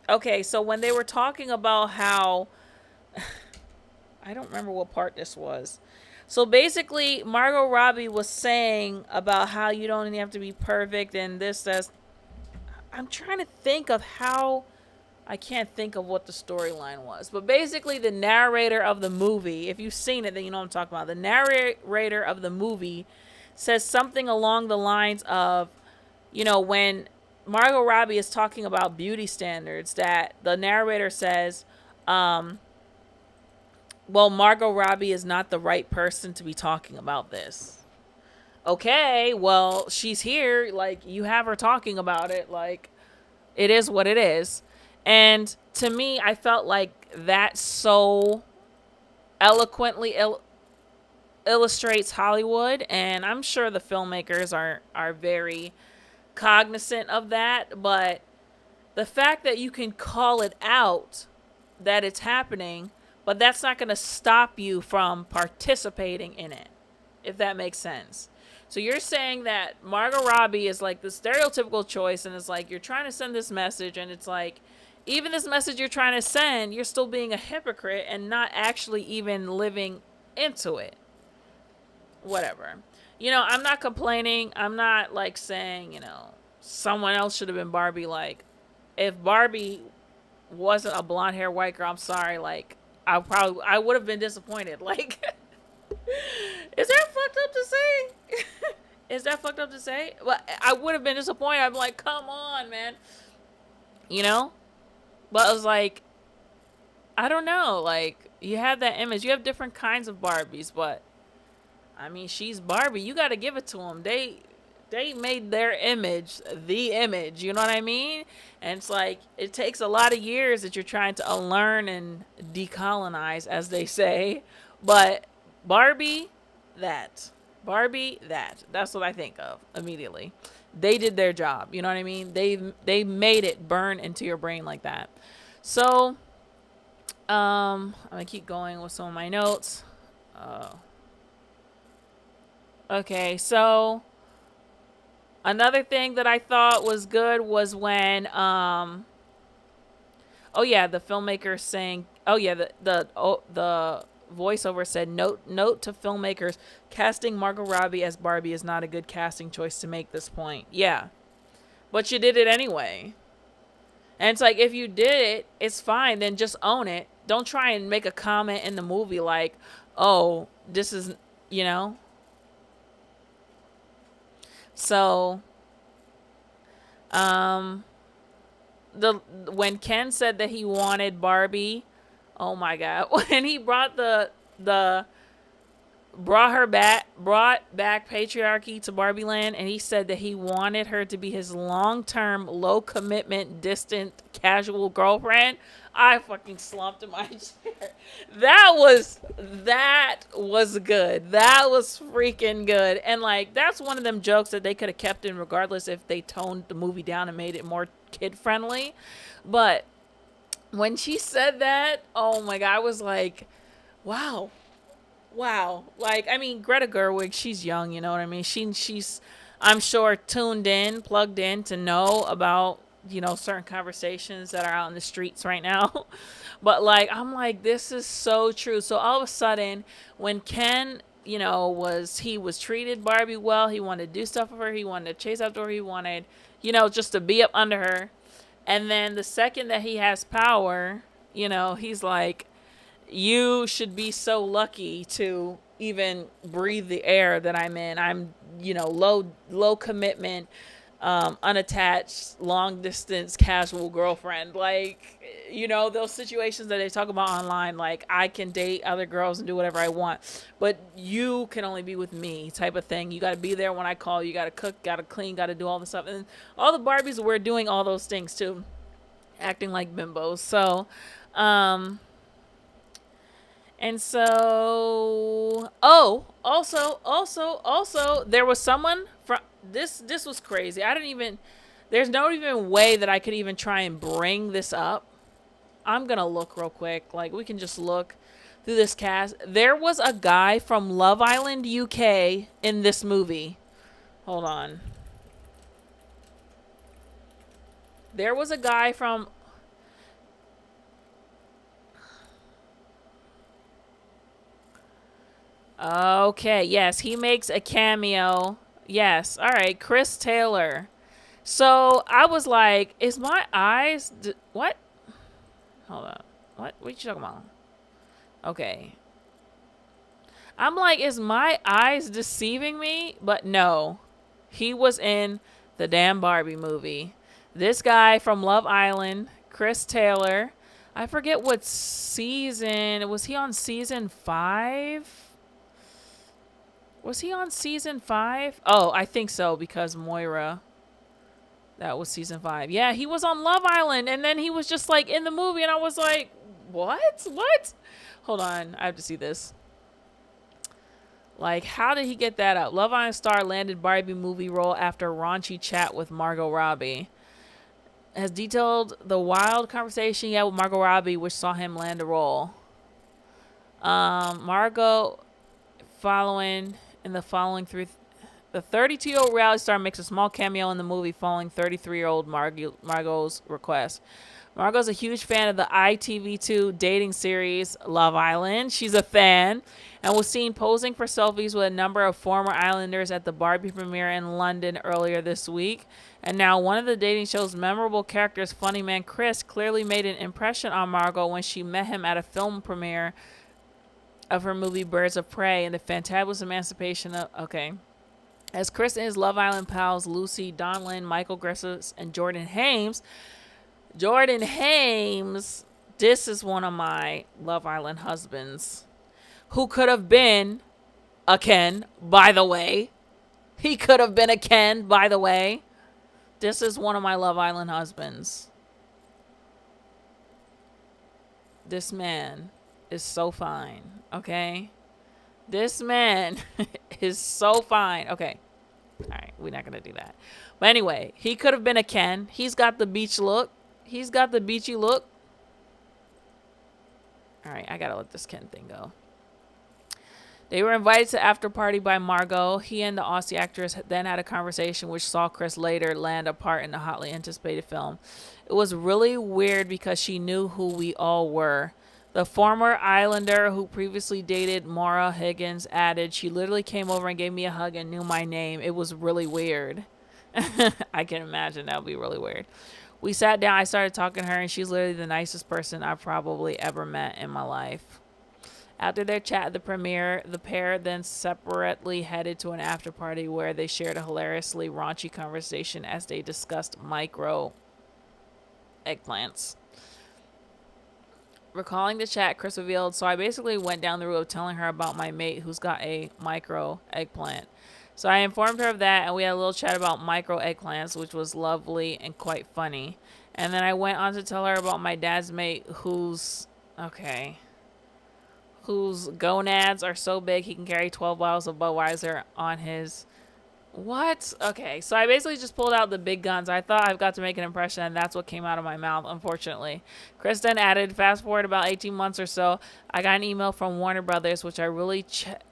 okay, so when they were talking about how, I don't remember what part this was. So basically, Margot Robbie was saying about how you don't even have to be perfect and this, that. I'm trying to think of how I can't think of what the storyline was, but basically the narrator of the movie, if you've seen it, then you know what I'm talking about. The narrator of the movie says something along the lines of, you know, when Margot Robbie is talking about beauty standards, that the narrator says, well, Margot Robbie is not the right person to be talking about this. Okay, well, she's here. Like, you have her talking about it. Like, it is what it is. And to me, I felt like that so eloquently illustrates Hollywood. And I'm sure the filmmakers are very cognizant of that. But the fact that you can call it out that it's happening, but that's not going to stop you from participating in it, if that makes sense. So you're saying that Margot Robbie is like the stereotypical choice, and it's like you're trying to send this message, and it's like, even this message you're trying to send, you're still being a hypocrite and not actually even living into it. Whatever. You know, I'm not complaining. I'm not like saying, you know, someone else should have been Barbie. Like, if Barbie wasn't a blonde hair white girl, I'm sorry. Like, I would have been disappointed. Like, is that fucked up to say? Is that fucked up to say? Well, I would have been disappointed. I'd be like, come on, man. You know? But I was like, I don't know. Like, you have that image. You have different kinds of Barbies, but I mean, she's Barbie. You got to give it to them. They made their image the image. You know what I mean? And it's like, it takes a lot of years that you're trying to unlearn and decolonize, as they say. But Barbie, that. That's what I think of immediately. They did their job. You know what I mean? They made it burn into your brain like that. So, I'm going to keep going with some of my notes. Okay, so another thing that I thought was good was when, the filmmaker saying, the voiceover said, note to filmmakers, casting Margot Robbie as Barbie is not a good casting choice to make this point. Yeah, but you did it anyway. And it's like, if you did it, it's fine. Then just own it. Don't try and make a comment in the movie like, oh, this is, you know. So, when Ken said that he wanted Barbie, oh my God, when he brought brought back patriarchy to Barbie Land, and he said that he wanted her to be his long-term, low-commitment, distant, casual girlfriend, I fucking slumped in my chair. That was good. That was freaking good. And like, that's one of them jokes that they could have kept in regardless if they toned the movie down and made it more kid-friendly. But when she said that, oh my God, I was like, wow. Like, I mean, Greta Gerwig, she's young, you know what I mean? She's, I'm sure, plugged in to know about, you know, certain conversations that are out in the streets right now. But like, I'm like, this is so true. So all of a sudden, when Ken, you know, he was treated Barbie well, he wanted to do stuff with her, he wanted to chase after her, he wanted, you know, just to be up under her. And then the second that he has power, you know, he's like, you should be so lucky to even breathe the air that I'm in. I'm, you know, low commitment, unattached, long distance, casual girlfriend. Like, you know, those situations that they talk about online, like, I can date other girls and do whatever I want, but you can only be with me, type of thing. You got to be there when I call. You got to cook, got to clean, got to do all this stuff. And all the Barbies were doing all those things too, acting like bimbos. So, and so, also, there was someone from this was crazy. There's no even way that I could even try and bring this up. I'm going to look real quick. Like, we can just look through this cast. There was a guy from Love Island, UK in this movie. Hold on. There was a guy from... Okay, yes, he makes a cameo. Yes, all right, Chris Taylor. So I was like, is my eyes... What? Hold up. What you talking about? Okay. I'm like, is my eyes deceiving me? But no. He was in the damn Barbie movie. This guy from Love Island, Chris Taylor. I forget what season. Was he on season 5? Was he on season 5? Oh, I think so, because Moira. That was season 5. Yeah, he was on Love Island, and then he was just like in the movie, and I was like, what? What? Hold on, I have to see this. Like, how did he get that up? Love Island star landed Barbie movie role after raunchy chat with Margot Robbie. Has detailed the wild conversation he had with Margot Robbie, which saw him land a role. Margot, following through. The 32-year-old reality star makes a small cameo in the movie following 33-year-old Margot's request. Margot's a huge fan of the ITV2 dating series Love Island. She's a fan and was seen posing for selfies with a number of former Islanders at the Barbie premiere in London earlier this week. And now one of the dating show's memorable characters, funny man Chris, clearly made an impression on Margot when she met him at a film premiere of her movie Birds of Prey and the fantabulous emancipation of... Okay. As Chris and his Love Island pals Lucy Donlin, Michael Griffiths, and Jordan Hames, this is one of my Love Island husbands, who could have been a Ken, by the way. He could have been a Ken, by the way. This is one of my Love Island husbands. This man is so fine, okay? This man is so fine. Okay. All right. We're not going to do that. But anyway, he could have been a Ken. He's got the beach look. He's got the beachy look. All right. I got to let this Ken thing go. They were invited to after party by Margot. He and the Aussie actress then had a conversation which saw Chris later land a part in the hotly anticipated film. It was really weird because she knew who we all were. The former Islander who previously dated Maura Higgins added, she literally came over and gave me a hug and knew my name. It was really weird. I can imagine that would be really weird. We sat down. I started talking to her, and she's literally the nicest person I've probably ever met in my life. After their chat at the premiere, the pair then separately headed to an after party where they shared a hilariously raunchy conversation as they discussed micro eggplants. Recalling the chat, Chris revealed, so I basically went down the road of telling her about my mate who's got a micro eggplant. So I informed her of that, and we had a little chat about micro eggplants, which was lovely and quite funny. And then I went on to tell her about my dad's mate whose gonads are so big he can carry 12 bottles of Budweiser on his... What? Okay, so I basically just pulled out the big guns. I thought I've got to make an impression, and that's what came out of my mouth, unfortunately. Chris then added, fast forward about 18 months or so, I got an email from Warner Brothers, which I really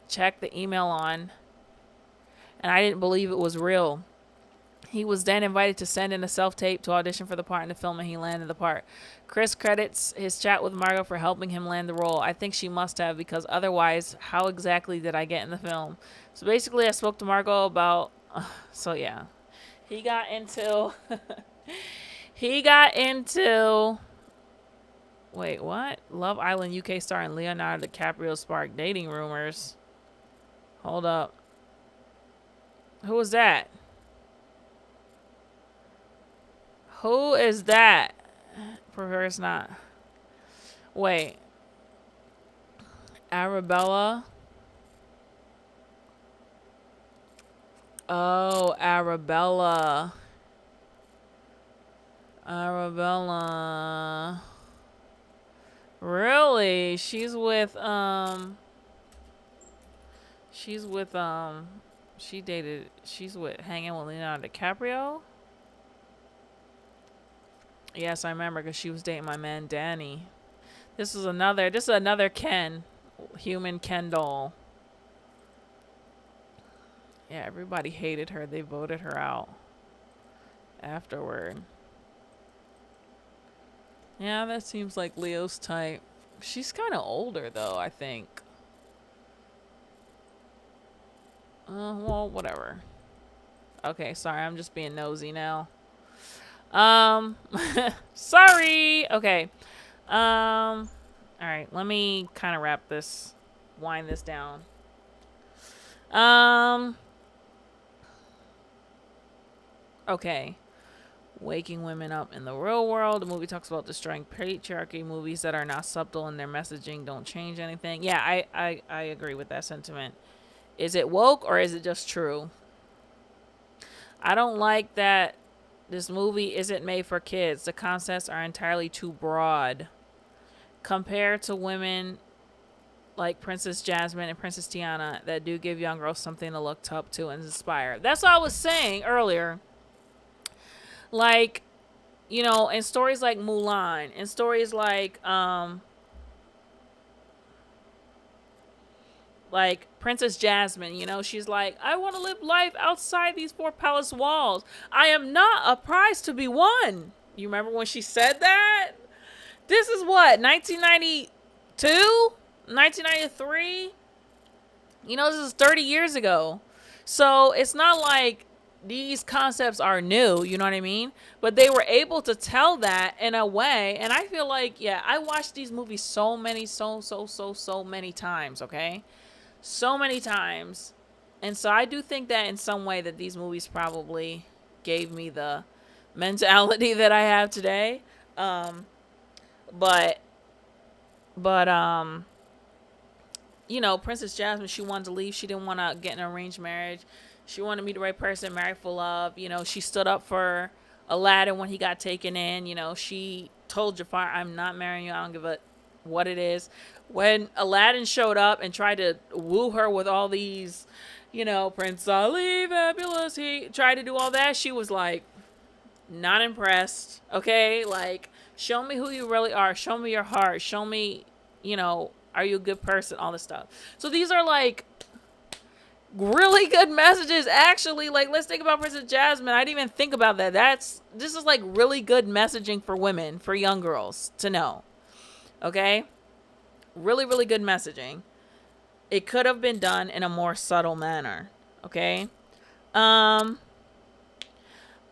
checked the email on, and I didn't believe it was real. He was then invited to send in a self-tape to audition for the part in the film, and he landed the part. Chris credits his chat with Margot for helping him land the role. I think she must have, because otherwise, how exactly did I get in the film? So basically, I spoke to Margot about... so yeah. He got into... Wait, what? Love Island UK star and Leonardo DiCaprio sparked dating rumors. Hold up. Who was that? Who is that? Prefer it's not. Wait. Arabella. Oh, Arabella. Arabella. Really? She's with she's with hanging with Leonardo DiCaprio? Yes, I remember because she was dating my man Danny. This is another Ken. Human Ken doll. Yeah, everybody hated her. They voted her out afterward. Yeah, that seems like Leo's type. She's kind of older, though, I think. Well, whatever. Okay, sorry. I'm just being nosy now. Sorry. Okay. All right, let me kind of wind this down. Okay. Waking women up in the real world. The movie talks about destroying patriarchy. Movies that are not subtle in their messaging don't change anything. Yeah, I agree with that sentiment. Is it woke or is it just true? I don't like that this movie isn't made for kids. The concepts are entirely too broad compared to women like Princess Jasmine and Princess Tiana that do give young girls something to look up to and inspire. That's what I was saying earlier. Like, you know, in stories like Mulan, in stories like Princess Jasmine, you know, she's like, I want to live life outside these four palace walls. I am not a prize to be won. You remember when she said that? This is what, 1992? 1993? You know, this is 30 years ago. So it's not like these concepts are new, you know what I mean? But they were able to tell that in a way. And I feel like, yeah, I watched these movies so many times, okay? So many times. And so I do think that in some way that these movies probably gave me the mentality that I have today. But you know, Princess Jasmine, she wanted to leave. She didn't want to get an arranged marriage. She wanted to meet the right person, marry for love. You know, she stood up for Aladdin when he got taken in. You know, she told Jafar, I'm not marrying you. I don't give a what it is. When Aladdin showed up and tried to woo her with all these, you know, Prince Ali, fabulous, he tried to do all that, she was like, not impressed. Okay, like, show me who you really are. Show me your heart. Show me, you know, are you a good person? All this stuff. So these are like really good messages, actually. Like, let's think about Princess Jasmine. I didn't even think about that. This is like really good messaging for women, for young girls to know. Okay, really, really good messaging. It could have been done in a more subtle manner. Okay. I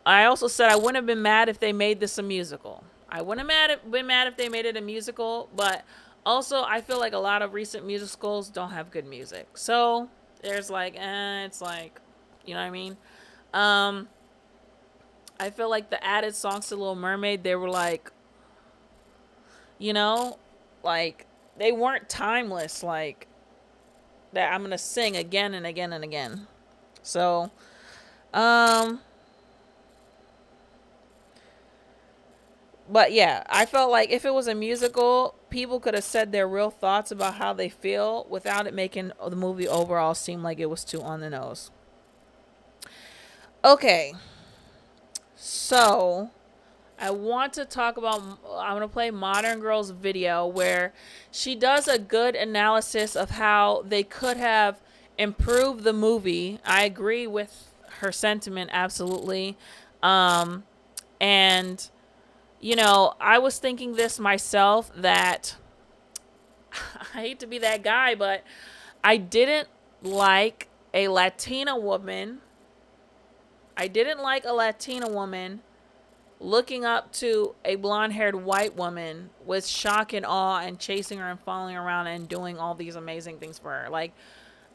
also said I wouldn't have been mad if they made this a musical. I wouldn't have been mad if they made it a musical, but also I feel like a lot of recent musicals don't have good music. So there's like, it's like, you know what I mean? I feel like the added songs to Little Mermaid, they were like, you know, like they weren't timeless, like that I'm gonna sing again and again and again. So, but yeah, I felt like if it was a musical, people could have said their real thoughts about how they feel without it making the movie overall seem like it was too on the nose. Okay, so I want to talk about, I'm going to play ModernGurlz video where she does a good analysis of how they could have improved the movie. I agree with her sentiment, absolutely. And, you know, I was thinking this myself that, I hate to be that guy, but I didn't like a Latina woman. I didn't like a Latina woman looking up to a blonde-haired white woman with shock and awe and chasing her and following her around and doing all these amazing things for her. Like,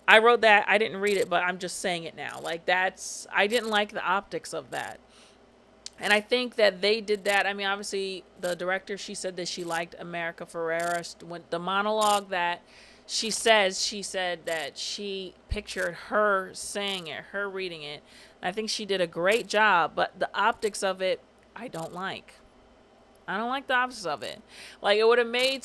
I wrote that. I didn't read it, but I'm just saying it now. Like, I didn't like the optics of that. And I think that they did that. I mean, obviously, the director, she said that she liked America Ferrera. When the monologue that she said that she pictured her saying it, her reading it. I think she did a great job, but the optics of it, I don't like. I don't like the optics of it. Like, it would have made,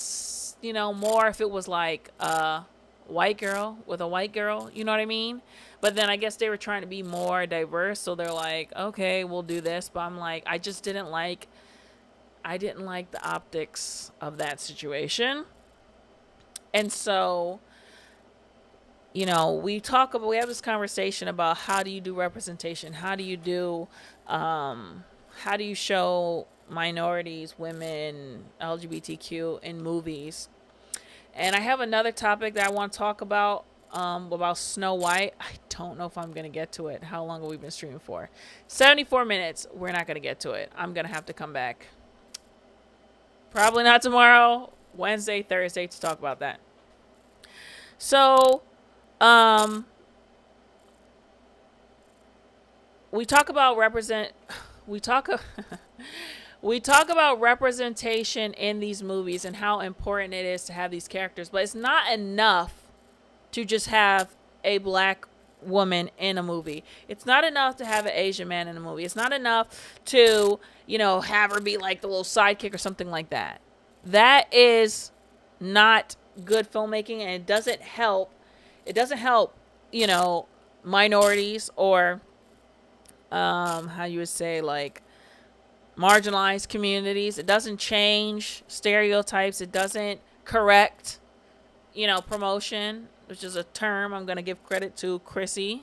you know, more if it was like a white girl with a white girl, you know what I mean? But then I guess they were trying to be more diverse, so they're like, okay, we'll do this. But I'm like, I didn't like the optics of that situation. And so, you know, we have this conversation about how do you do representation? How do you show minorities, women, LGBTQ in movies? And I have another topic that I want to talk about Snow White. I don't know if I'm going to get to it. How long have we been streaming for? 74 minutes. We're not going to get to it. I'm going to have to come back Probably not tomorrow. Wednesday, Thursday to talk about that. So, we talk about we talk about representation in these movies and how important it is to have these characters, but it's not enough to just have a black woman in a movie. It's not enough to have an Asian man in a movie. It's not enough to, have her be like the little sidekick or something like that. That is not good filmmaking, and it doesn't help. It doesn't help, minorities or how you would say, like, marginalized communities. It doesn't change stereotypes. It doesn't correct, promotion, which is a term I'm going to give credit to. Chrissy,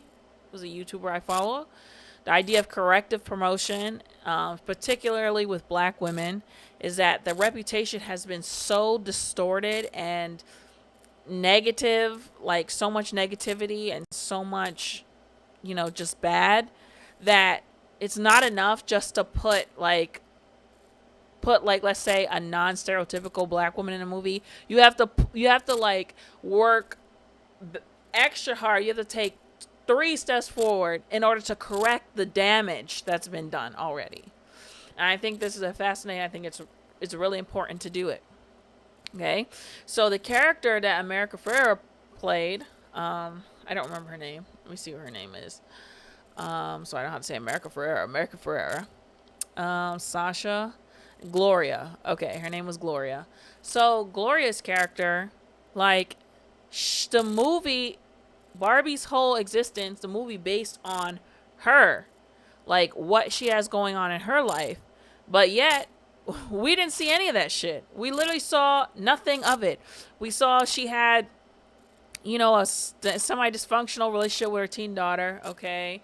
who's a YouTuber I follow. The idea of corrective promotion, particularly with black women, is that the reputation has been so distorted and negative, like so much negativity and so much, just bad, that it's not enough just to put like let's say a non-stereotypical black woman in a movie. You have to like work extra hard. You have to take 3 steps forward in order to correct the damage that's been done already. And I think this is fascinating. I think it's really important to do it. Okay, so the character that America Ferrera played, I don't remember her name. Let me see what her name is. So I don't know how to say America Ferrera. Sasha, Gloria. Okay, her name was Gloria. So Gloria's character, like, the movie, Barbie's whole existence, the movie based on her, like what she has going on in her life, but yet we didn't see any of that shit. We literally saw nothing of it. We saw she had, a semi-dysfunctional relationship with her teen daughter. Okay,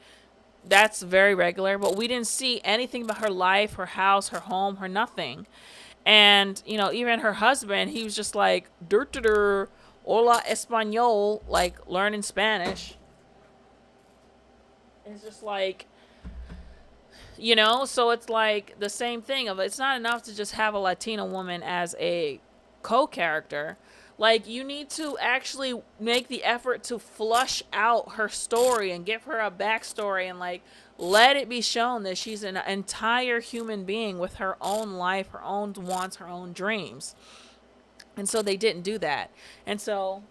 that's very regular, but we didn't see anything about her life, her house, her home, her nothing. And, even her husband, he was just like, hola español, like learning Spanish. It's just like, so it's like the same thing of, it's not enough to just have a Latina woman as a co-character. Like, you need to actually make the effort to flush out her story and give her a backstory and, like, let it be shown that she's an entire human being with her own life, her own wants, her own dreams. And so they didn't do that. And so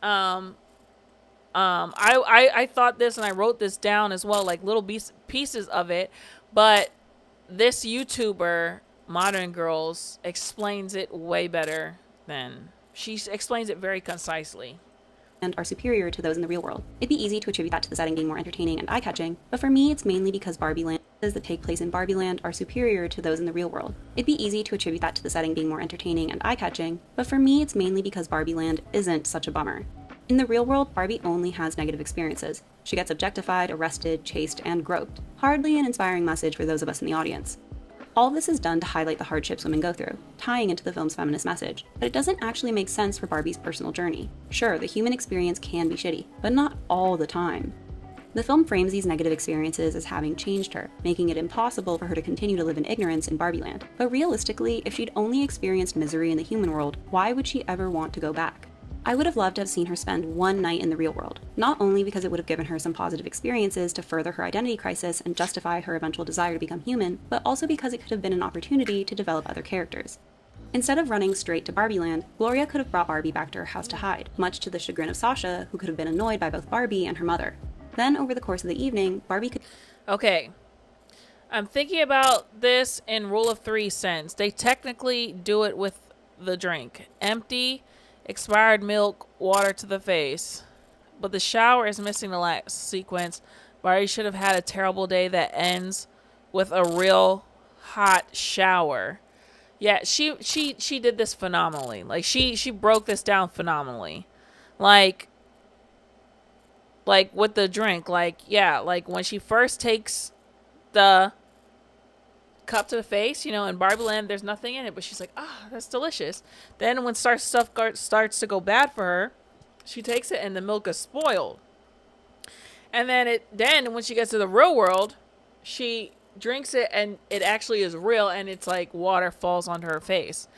I thought this, and I wrote this down as well, like little pieces of it. But this YouTuber, ModernGurlz, explains it way better than... She explains it very concisely. And are superior to those in the real world. It'd be easy to attribute that to the setting being more entertaining and eye-catching, but for me it's mainly because Barbie Land that take place in Barbie Land are superior to those in the real world. It'd be easy to attribute that to the setting being more entertaining and eye-catching, but for me it's mainly because Barbie Land isn't such a bummer. In the real world, Barbie only has negative experiences. She gets objectified, arrested, chased, and groped. Hardly an inspiring message for those of us in the audience. All of this is done to highlight the hardships women go through, tying into the film's feminist message, but it doesn't actually make sense for Barbie's personal journey. Sure, the human experience can be shitty, but not all the time. The film frames these negative experiences as having changed her, making it impossible for her to continue to live in ignorance in Barbie Land. But realistically, if she'd only experienced misery in the human world, why would she ever want to go back? I would have loved to have seen her spend one night in the real world, not only because it would have given her some positive experiences to further her identity crisis and justify her eventual desire to become human, but also because it could have been an opportunity to develop other characters. Instead of running straight to Barbie Land, Gloria could have brought Barbie back to her house to hide, much to the chagrin of Sasha, who could have been annoyed by both Barbie and her mother. Then, over the course of the evening, Barbie could... Okay. I'm thinking about this in rule of 3 sense. They technically do it with the drink. Empty, expired milk, water to the face. But the shower is missing the last sequence. Barbie should have had a terrible day that ends with a real hot shower. Yeah, she did this phenomenally. Like, she broke this down phenomenally. Like with the drink, like, yeah, like when she first takes the cup to the face, in Barbie Land, there's nothing in it, but she's like, that's delicious. Then when stuff starts to go bad for her, she takes it and the milk is spoiled. And then when she gets to the real world, she drinks it and it actually is real, and it's like water falls onto her face.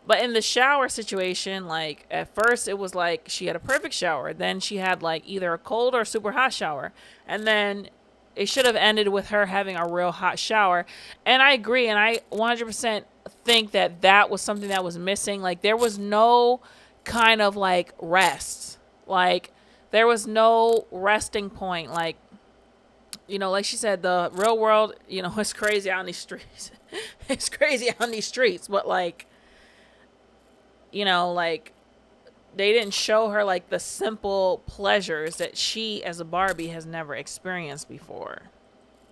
But in the shower situation, like at first it was like she had a perfect shower, then she had like either a cold or super hot shower, and then it should have ended with her having a real hot shower. And I agree, and I 100% think that that was something that was missing. Like there was no kind of like rest, like there was no resting point. Like, you know, like she said, the real world, you know, it's crazy out in these streets. It's crazy out in these streets, but like, you know, like they didn't show her like the simple pleasures that she as a Barbie has never experienced before.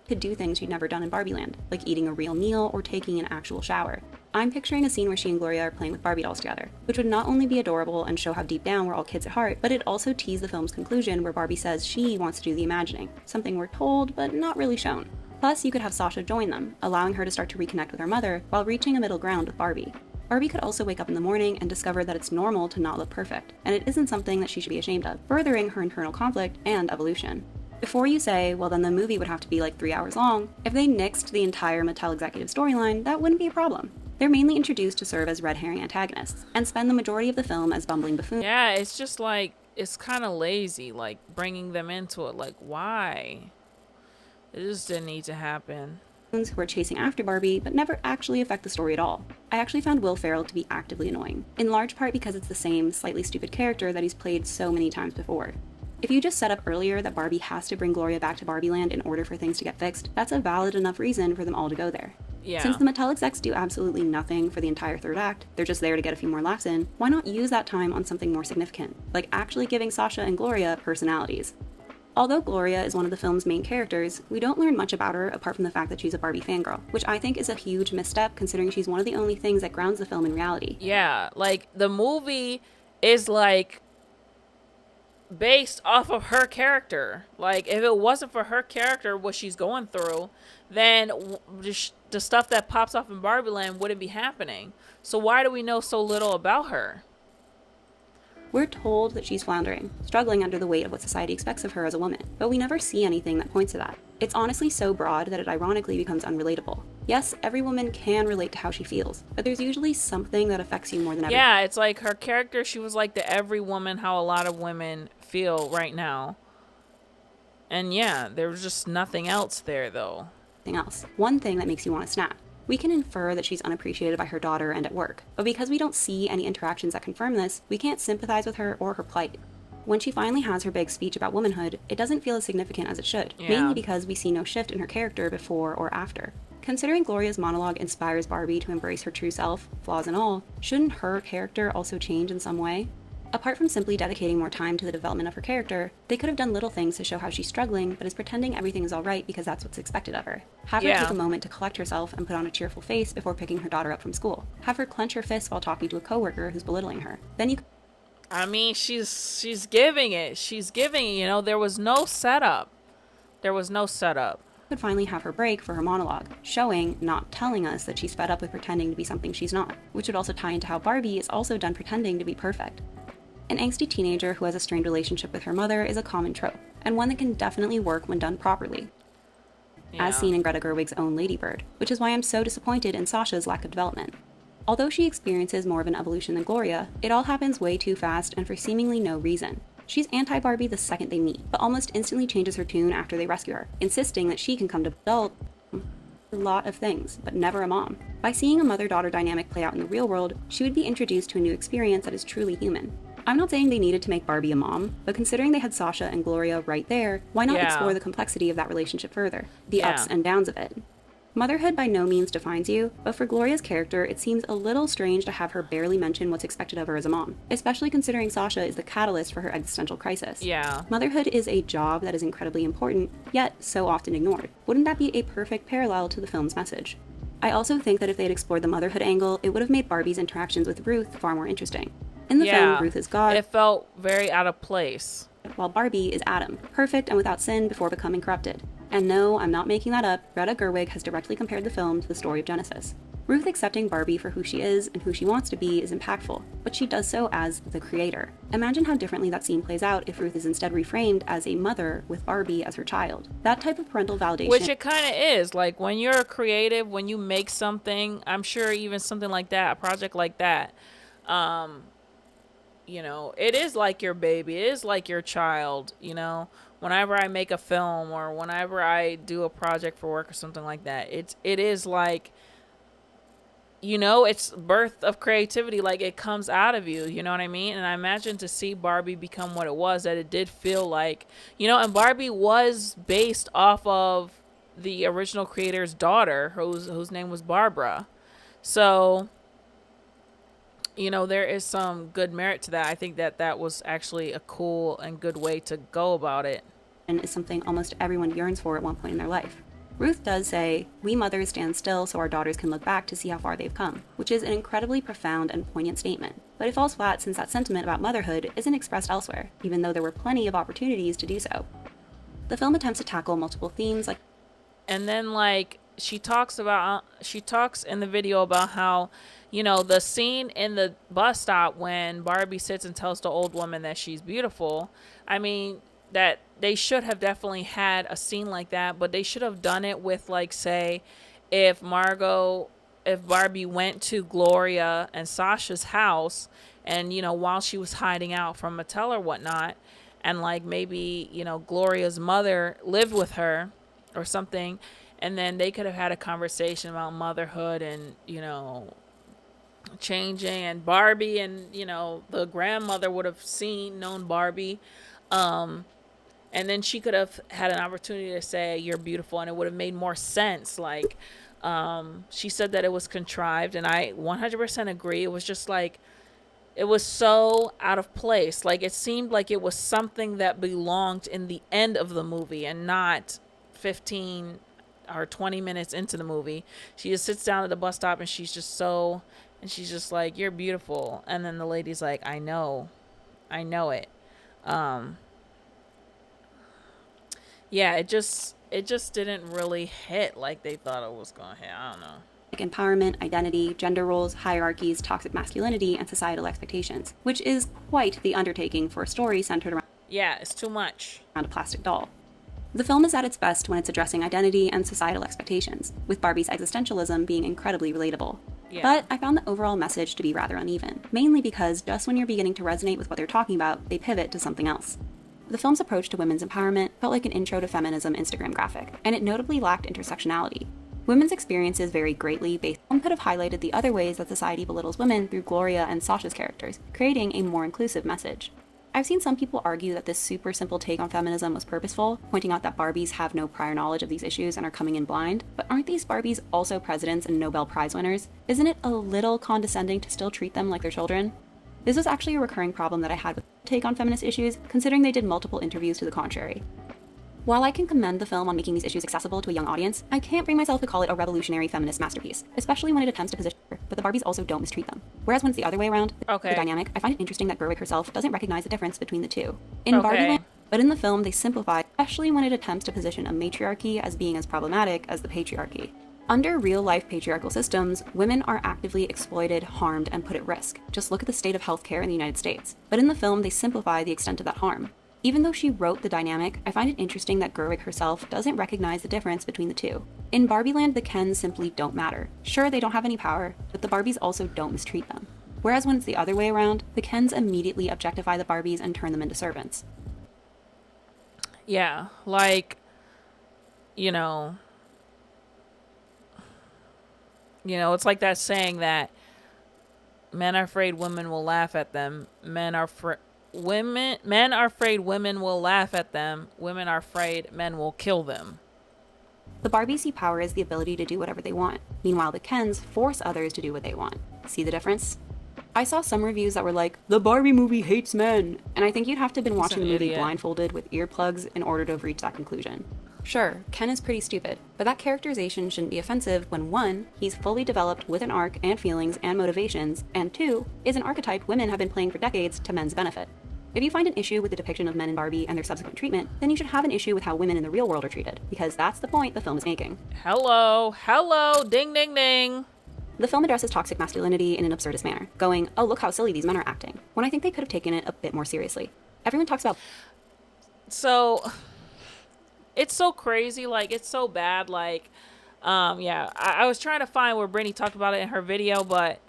Could do things she'd never done in Barbie Land, like eating a real meal or taking an actual shower. I'm picturing a scene where she and Gloria are playing with Barbie dolls together, which would not only be adorable and show how deep down we're all kids at heart, but it also tease the film's conclusion where Barbie says she wants to do the imagining, something we're told but not really shown. Plus, you could have Sasha join them, allowing her to start to reconnect with her mother while reaching a middle ground with Barbie. Barbie could also wake up in the morning and discover that it's normal to not look perfect, and it isn't something that she should be ashamed of, furthering her internal conflict and evolution. Before you say, well then the movie would have to be like 3 hours long, if they nixed the entire Mattel executive storyline, that wouldn't be a problem. They're mainly introduced to serve as red herring antagonists, and spend the majority of the film as bumbling buffoons. Yeah, it's just like, it's kind of lazy, like bringing them into it. Like, why? It just didn't need to happen. Who are chasing after Barbie, but never actually affect the story at all. I actually found Will Ferrell to be actively annoying, in large part because it's the same, slightly stupid character that he's played so many times before. If you just set up earlier that Barbie has to bring Gloria back to Barbie Land in order for things to get fixed, that's a valid enough reason for them all to go there. Yeah. Since the Mattel execs do absolutely nothing for the entire third act, they're just there to get a few more laughs in, why not use that time on something more significant, like actually giving Sasha and Gloria personalities? Although Gloria is one of the film's main characters, we don't learn much about her apart from the fact that she's a Barbie fangirl, which I think is a huge misstep considering she's one of the only things that grounds the film in reality. Yeah, like the movie is like based off of her character. Like if it wasn't for her character, what she's going through, then the stuff that pops off in Barbie Land wouldn't be happening. So why do we know so little about her? We're told that she's floundering, struggling under the weight of what society expects of her as a woman, but we never see anything that points to that. It's honestly so broad that it ironically becomes unrelatable. Yes, every woman can relate to how she feels, but there's usually something that affects you more than everything. Yeah, it's like her character, she was like the every woman how a lot of women feel right now. And yeah, there was just nothing else there though. One thing that makes you want to snap. We can infer that she's unappreciated by her daughter and at work, but because we don't see any interactions that confirm this, we can't sympathize with her or her plight. When she finally has her big speech about womanhood, it doesn't feel as significant as it should, mainly because we see no shift in her character before or after. Considering Gloria's monologue inspires Barbie to embrace her true self, flaws and all, shouldn't her character also change in some way? Apart from simply dedicating more time to the development of her character, they could have done little things to show how she's struggling, but is pretending everything is alright because that's what's expected of her. Have her take a moment to collect herself and put on a cheerful face before picking her daughter up from school. Have her clench her fists while talking to a coworker who's belittling her. Then you I mean, she's giving it. She's giving it, you know, there was no setup. Could finally have her break for her monologue, showing, not telling us that she's fed up with pretending to be something she's not, which would also tie into how Barbie is also done pretending to be perfect. An angsty teenager who has a strained relationship with her mother is a common trope, and one that can definitely work when done properly, as seen in Greta Gerwig's own Lady Bird, which is why I'm so disappointed in Sasha's lack of development. Although she experiences more of an evolution than Gloria, it all happens way too fast and for seemingly no reason. She's anti-Barbie the second they meet, but almost instantly changes her tune after they rescue her, insisting that she can come to adult a lot of things, but never a mom. By seeing a mother-daughter dynamic play out in the real world, she would be introduced to a new experience that is truly human. I'm not saying they needed to make Barbie a mom, but considering they had Sasha and Gloria right there, why not explore the complexity of that relationship further, the ups and downs of it? Motherhood by no means defines you, but for Gloria's character, it seems a little strange to have her barely mention what's expected of her as a mom, especially considering Sasha is the catalyst for her existential crisis. Motherhood is a job that is incredibly important, yet so often ignored. Wouldn't that be a perfect parallel to the film's message? I also think that if they had explored the motherhood angle, it would have made Barbie's interactions with Ruth far more interesting. In the film, Ruth is God. It felt very out of place. While Barbie is Adam, perfect and without sin before becoming corrupted. And no, I'm not making that up, Greta Gerwig has directly compared the film to the story of Genesis. Ruth accepting Barbie for who she is and who she wants to be is impactful, but she does so as the creator. Imagine how differently that scene plays out if Ruth is instead reframed as a mother with Barbie as her child. That type of parental validation... Which it kind of is. Like, when you're a creative, when you make something, I'm sure even something like that, a project like that, you know, it is like your baby. It is like your child, you know. Whenever I make a film or whenever I do a project for work or something like that, it is like, you know, it's birth of creativity. Like, it comes out of you, you know what I mean? And I imagine to see Barbie become what it was, that it did feel like, you know, and Barbie was based off of the original creator's daughter, whose name was Barbara. So, you know, there is some good merit to that. I think that was actually a cool and good way to go about it. And is something almost everyone yearns for at one point in their life. Ruth does say, "We mothers stand still so our daughters can look back to see how far they've come," which is an incredibly profound and poignant statement. But it falls flat since that sentiment about motherhood isn't expressed elsewhere, even though there were plenty of opportunities to do so. The film attempts to tackle multiple themes like... And then, like, she talks in the video about how, you know, the scene in the bus stop when Barbie sits and tells the old woman that she's beautiful. I mean, that they should have definitely had a scene like that, but they should have done it with, like, say, if Barbie went to Gloria and Sasha's house and, you know, while she was hiding out from Mattel or whatnot, and, like, maybe, you know, Gloria's mother lived with her or something, and then they could have had a conversation about motherhood and, you know, changing, and Barbie, and, you know, the grandmother would have known Barbie, and then she could have had an opportunity to say you're beautiful, and it would have made more sense. Like, she said that it was contrived, and I 100% agree. It was just like, it was so out of place. Like, it seemed like it was something that belonged in the end of the movie and not 15 or 20 minutes into the movie. She just sits down at the bus stop and she's just like, you're beautiful. And then the lady's like, I know it. Yeah, it just didn't really hit like they thought it was going to hit. I don't know. Like empowerment, identity, gender roles, hierarchies, toxic masculinity, and societal expectations, which is quite the undertaking for a story centered around... Yeah, it's too much. ...around a plastic doll. The film is at its best when it's addressing identity and societal expectations, with Barbie's existentialism being incredibly relatable. Yeah. But I found the overall message to be rather uneven, mainly because just when you're beginning to resonate with what they're talking about, they pivot to something else. The film's approach to women's empowerment felt like an intro to feminism Instagram graphic, and it notably lacked intersectionality. Women's experiences vary greatly based on... could have highlighted the other ways that society belittles women through Gloria and Sasha's characters, creating a more inclusive message. I've seen some people argue that this super simple take on feminism was purposeful, pointing out that Barbies have no prior knowledge of these issues and are coming in blind. But aren't these Barbies also presidents and Nobel Prize winners? Isn't it a little condescending to still treat them like they're children? This was actually a recurring problem that I had with the take on feminist issues, considering they did multiple interviews to the contrary. While I can commend the film on making these issues accessible to a young audience, I can't bring myself to call it a revolutionary feminist masterpiece, especially when it attempts to position her, but the Barbies also don't mistreat them. Whereas when it's the other way around, the dynamic, I find it interesting that Gerwig herself doesn't recognize the difference between the two. In Barbieland, but in the film they simplify, especially when it attempts to position a matriarchy as being as problematic as the patriarchy. Under real-life patriarchal systems, women are actively exploited, harmed, and put at risk. Just look at the state of healthcare in the United States. But in the film, they simplify the extent of that harm. Even though she wrote the dynamic, I find it interesting that Gerwig herself doesn't recognize the difference between the two. In Barbieland, the Kens simply don't matter. Sure, they don't have any power, but the Barbies also don't mistreat them. Whereas when it's the other way around, the Kens immediately objectify the Barbies and turn them into servants. Yeah, like, you know, it's like that saying that men are afraid women will laugh at them. Men are afraid women will laugh at them. Women are afraid men will kill them. The Barbies see power as the ability to do whatever they want. Meanwhile, the Kens force others to do what they want. See the difference? I saw some reviews that were like, the Barbie movie hates men. And I think you'd have to have been watching the movie blindfolded with earplugs in order to have reached that conclusion. Sure, Ken is pretty stupid, but that characterization shouldn't be offensive when 1, he's fully developed with an arc and feelings and motivations, and 2, is an archetype women have been playing for decades to men's benefit. If you find an issue with the depiction of men in Barbie and their subsequent treatment, then you should have an issue with how women in the real world are treated, because that's the point the film is making. Hello, ding ding ding. The film addresses toxic masculinity in an absurdist manner, going, oh, look how silly these men are acting, when I think they could have taken it a bit more seriously. Everyone talks about... So, it's so crazy, like, it's so bad, like, yeah, I was trying to find where Brittany talked about it in her video, but,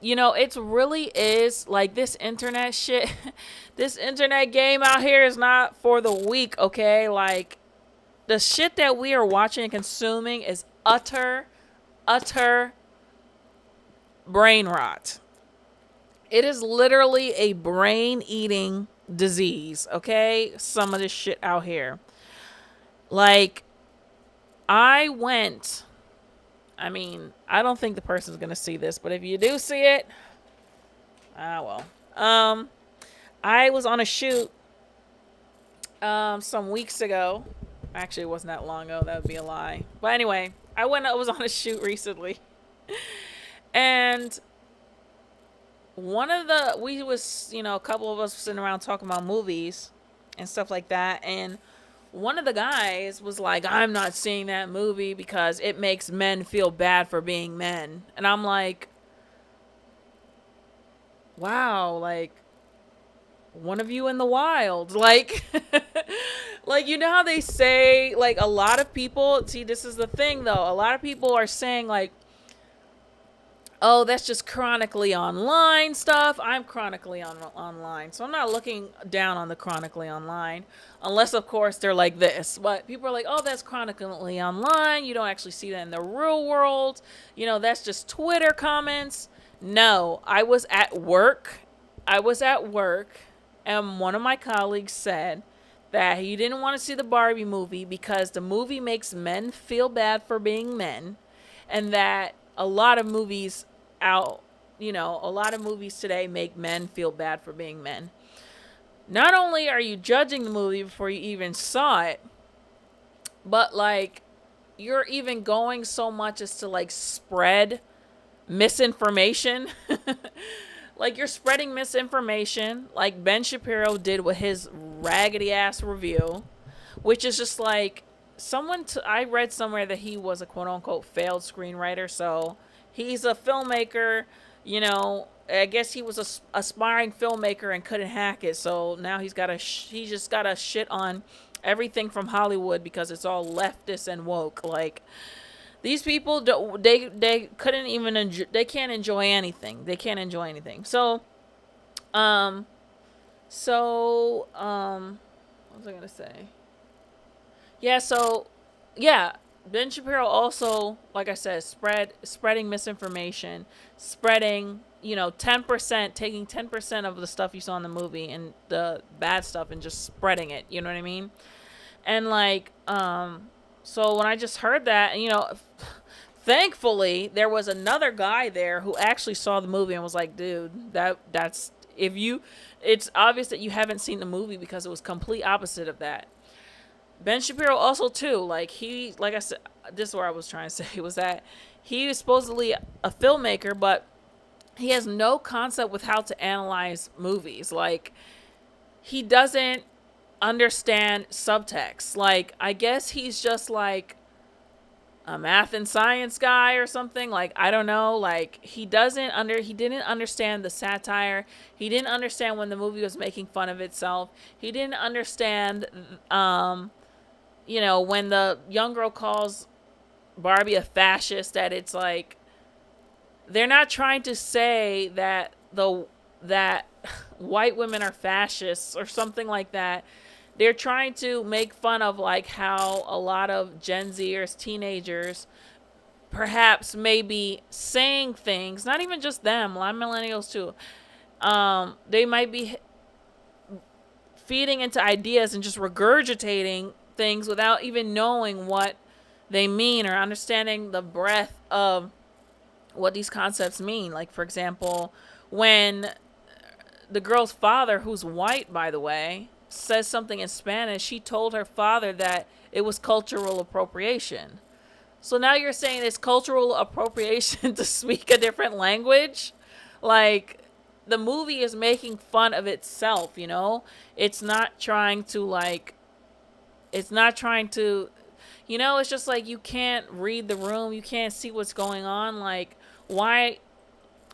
you know, it really is, like, this internet shit, this internet game out here is not for the weak, okay? Like, the shit that we are watching and consuming is utter brain rot. It is literally a brain-eating disease, okay? Some of this shit out here. Like, I mean, I don't think the person's gonna see this, but if you do see it, well. I was on a shoot some weeks ago. Actually, it wasn't that long ago. That would be a lie. But anyway, I was on a shoot recently. And we was, you know, a couple of us sitting around talking about movies and stuff like that. And one of the guys was like, I'm not seeing that movie because it makes men feel bad for being men. And I'm like, wow, like, one of you in the wild. Like, like, you know how they say, like, a lot of people, see, this is the thing, though. A lot of people are saying, like, oh, that's just chronically online stuff. I'm chronically online. So I'm not looking down on the chronically online. Unless, of course, they're like this. But people are like, oh, that's chronically online. You don't actually see that in the real world. You know, that's just Twitter comments. No, I was at work. And one of my colleagues said that he didn't want to see the Barbie movie because the movie makes men feel bad for being men. And that a lot of movies today make men feel bad for being men. Not only are you judging the movie before you even saw it, but, like, you're even going so much as to, like, spread misinformation. Like, you're spreading misinformation like Ben Shapiro did with his raggedy ass review, which is just like, I read somewhere that he was a quote-unquote failed screenwriter, so he's a filmmaker, you know, I guess he was a aspiring filmmaker and couldn't hack it, so now he just got to shit on everything from Hollywood because it's all leftist and woke. Like, these people, they couldn't even they can't enjoy anything. They can't enjoy anything. So, what was I gonna say? Yeah, Ben Shapiro also, like I said, spreading misinformation, spreading, you know, 10%, taking 10% of the stuff you saw in the movie and the bad stuff and just spreading it, you know what I mean? And, like, so when I just heard that, you know, thankfully there was another guy there who actually saw the movie and was like, dude, it's obvious that you haven't seen the movie because it was complete opposite of that. Ben Shapiro also too, like I said, this is what I was trying to say, was that he is supposedly a filmmaker, but he has no concept with how to analyze movies. Like, he doesn't understand subtext. Like, I guess he's just like a math and science guy or something. Like, I don't know. Like, he didn't understand the satire. He didn't understand when the movie was making fun of itself. He didn't understand, you know, when the young girl calls Barbie a fascist, that it's like, they're not trying to say that that white women are fascists or something like that. They're trying to make fun of, like, how a lot of Gen Zers, teenagers, perhaps maybe saying things, not even just them, a lot of millennials too. They might be feeding into ideas and just regurgitating things without even knowing what they mean or understanding the breadth of what these concepts mean. Like, for example, when the girl's father, who's white, by the way, says something in Spanish, she told her father that it was cultural appropriation. So now you're saying it's cultural appropriation to speak a different language? Like, the movie is making fun of itself, you know? It's not trying to, you know, it's just like, you can't read the room. You can't see what's going on. Like, why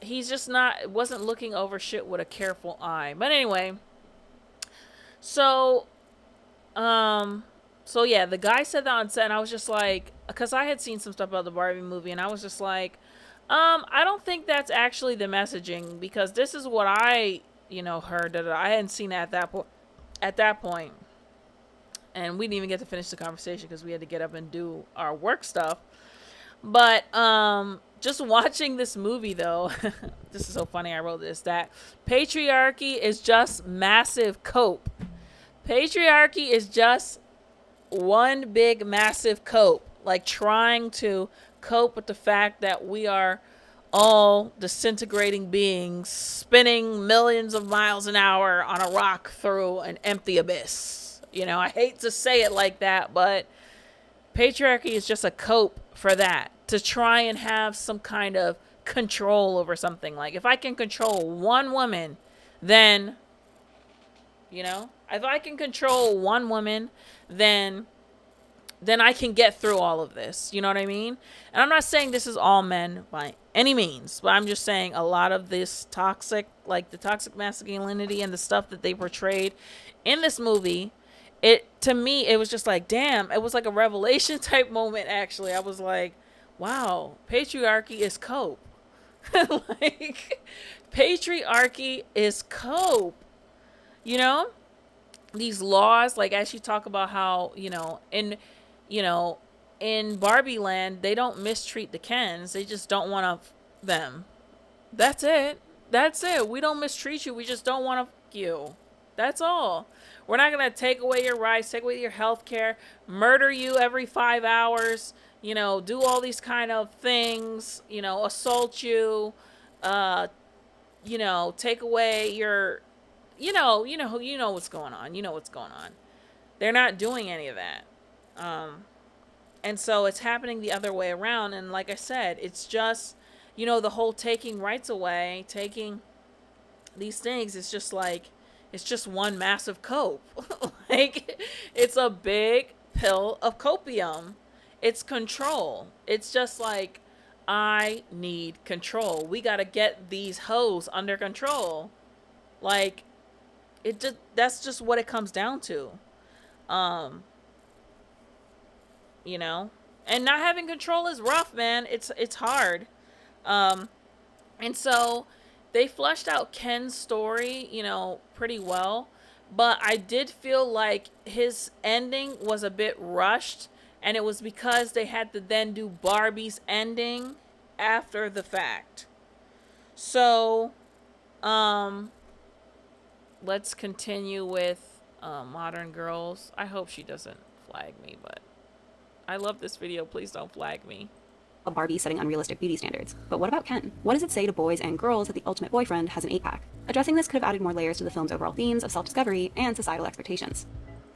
he's just wasn't looking over shit with a careful eye. But anyway, so yeah, the guy said that on set, and I was just like, because I had seen some stuff about the Barbie movie, and I was just like, I don't think that's actually the messaging, because this is what I, heard that I hadn't seen it at that point. And we didn't even get to finish the conversation because we had to get up and do our work stuff. But just watching this movie, though, this is so funny. I wrote this, that patriarchy is just massive cope. Patriarchy is just one big massive cope, like trying to cope with the fact that we are all disintegrating beings spinning millions of miles an hour on a rock through an empty abyss. I hate to say it like that, but patriarchy is just a cope for that, to try and have some kind of control over something. Like, if I can control one woman, then, if I can control one woman, then I can get through all of this. You know what I mean? And I'm not saying this is all men by any means, but I'm just saying a lot of this toxic, like the toxic masculinity and the stuff that they portrayed in this movie, to me, it was just like, damn, it was like a revelation type moment, actually. I was like, wow, patriarchy is cope. Like, patriarchy is cope. These laws, like, as you talk about how, in Barbie land, they don't mistreat the Kens. They just don't want them. That's it. We don't mistreat you. We just don't want you. That's all. We're not going to take away your rights, take away your health care, murder you every 5 hours, do all these kind of things, assault you, take away your, what's going on. You know what's going on. They're not doing any of that. And so it's happening the other way around. And like I said, it's just, the whole taking rights away, taking these things, it's just like, it's just one massive cope. Like, it's a big pill of copium. It's control. It's just like, I need control. We got to get these hoes under control. Like, that's just what it comes down to. And not having control is rough, man. It's hard. And so they fleshed out Ken's story, pretty well. But I did feel like his ending was a bit rushed. And it was because they had to then do Barbie's ending after the fact. So, let's continue with ModernGurlz. I hope she doesn't flag me, but I love this video. Please don't flag me. A Barbie setting unrealistic beauty standards. But what about Ken? What does it say to boys and girls that the ultimate boyfriend has an 8-pack? Addressing this could have added more layers to the film's overall themes of self-discovery and societal expectations.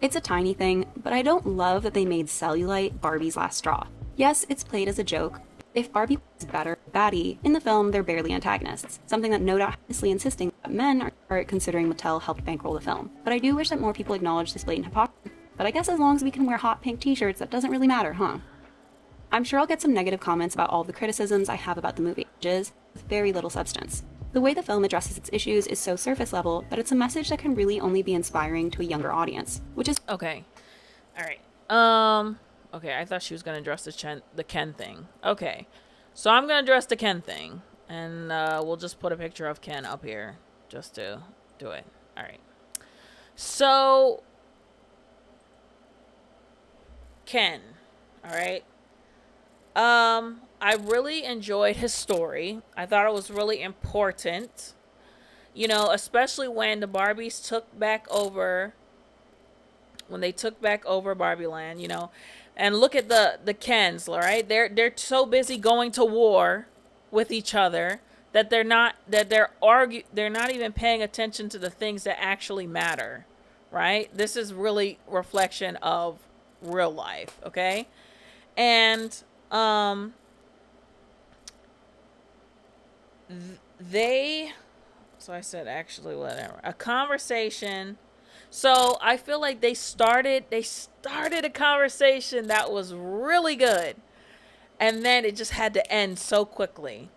It's a tiny thing, but I don't love that they made cellulite Barbie's last straw. Yes, it's played as a joke. If Barbie is better baddie, in the film they're barely antagonists, something that no doubt honestly insisting that men are considering Mattel helped bankroll the film. But I do wish that more people acknowledge this blatant hypocrisy. But I guess as long as we can wear hot pink t-shirts, that doesn't really matter, huh? I'm sure I'll get some negative comments about all the criticisms I have about the movie, with very little substance. The way the film addresses its issues is so surface level that it's a message that can really only be inspiring to a younger audience, which is okay. All right. Okay, I thought she was gonna address the Ken thing. Okay, so I'm gonna address the Ken thing, and we'll just put a picture of Ken up here just to do it. All right. So Ken, all right. I really enjoyed his story. I thought it was really important, especially when the Barbies took back over, Barbie Land, and look at the Kens, all right? They're so busy going to war with each other that they're not even paying attention to the things that actually matter, right? This is really reflection of real life, okay? And so I said, actually, whatever, a conversation. So I feel like they started a conversation that was really good, and then it just had to end so quickly.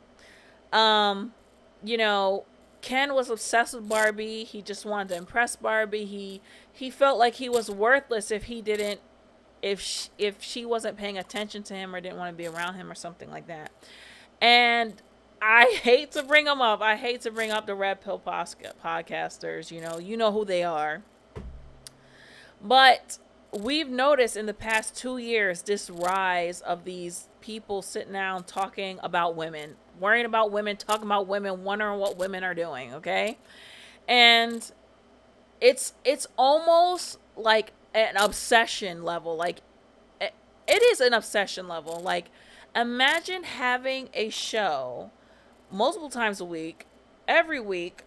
You know, Ken was obsessed with Barbie. He just wanted to impress Barbie. He felt like he was worthless if he didn't if she wasn't paying attention to him or didn't want to be around him or something like that. And I hate to bring them up. I hate to bring up the Red Pill podcasters. You know who they are. But we've noticed in the past 2 years this rise of these people sitting down talking about women, worrying about women, talking about women, wondering what women are doing, okay? And it's almost like an obsession level. Like, it is an obsession level. Like, imagine having a show multiple times a week, every week,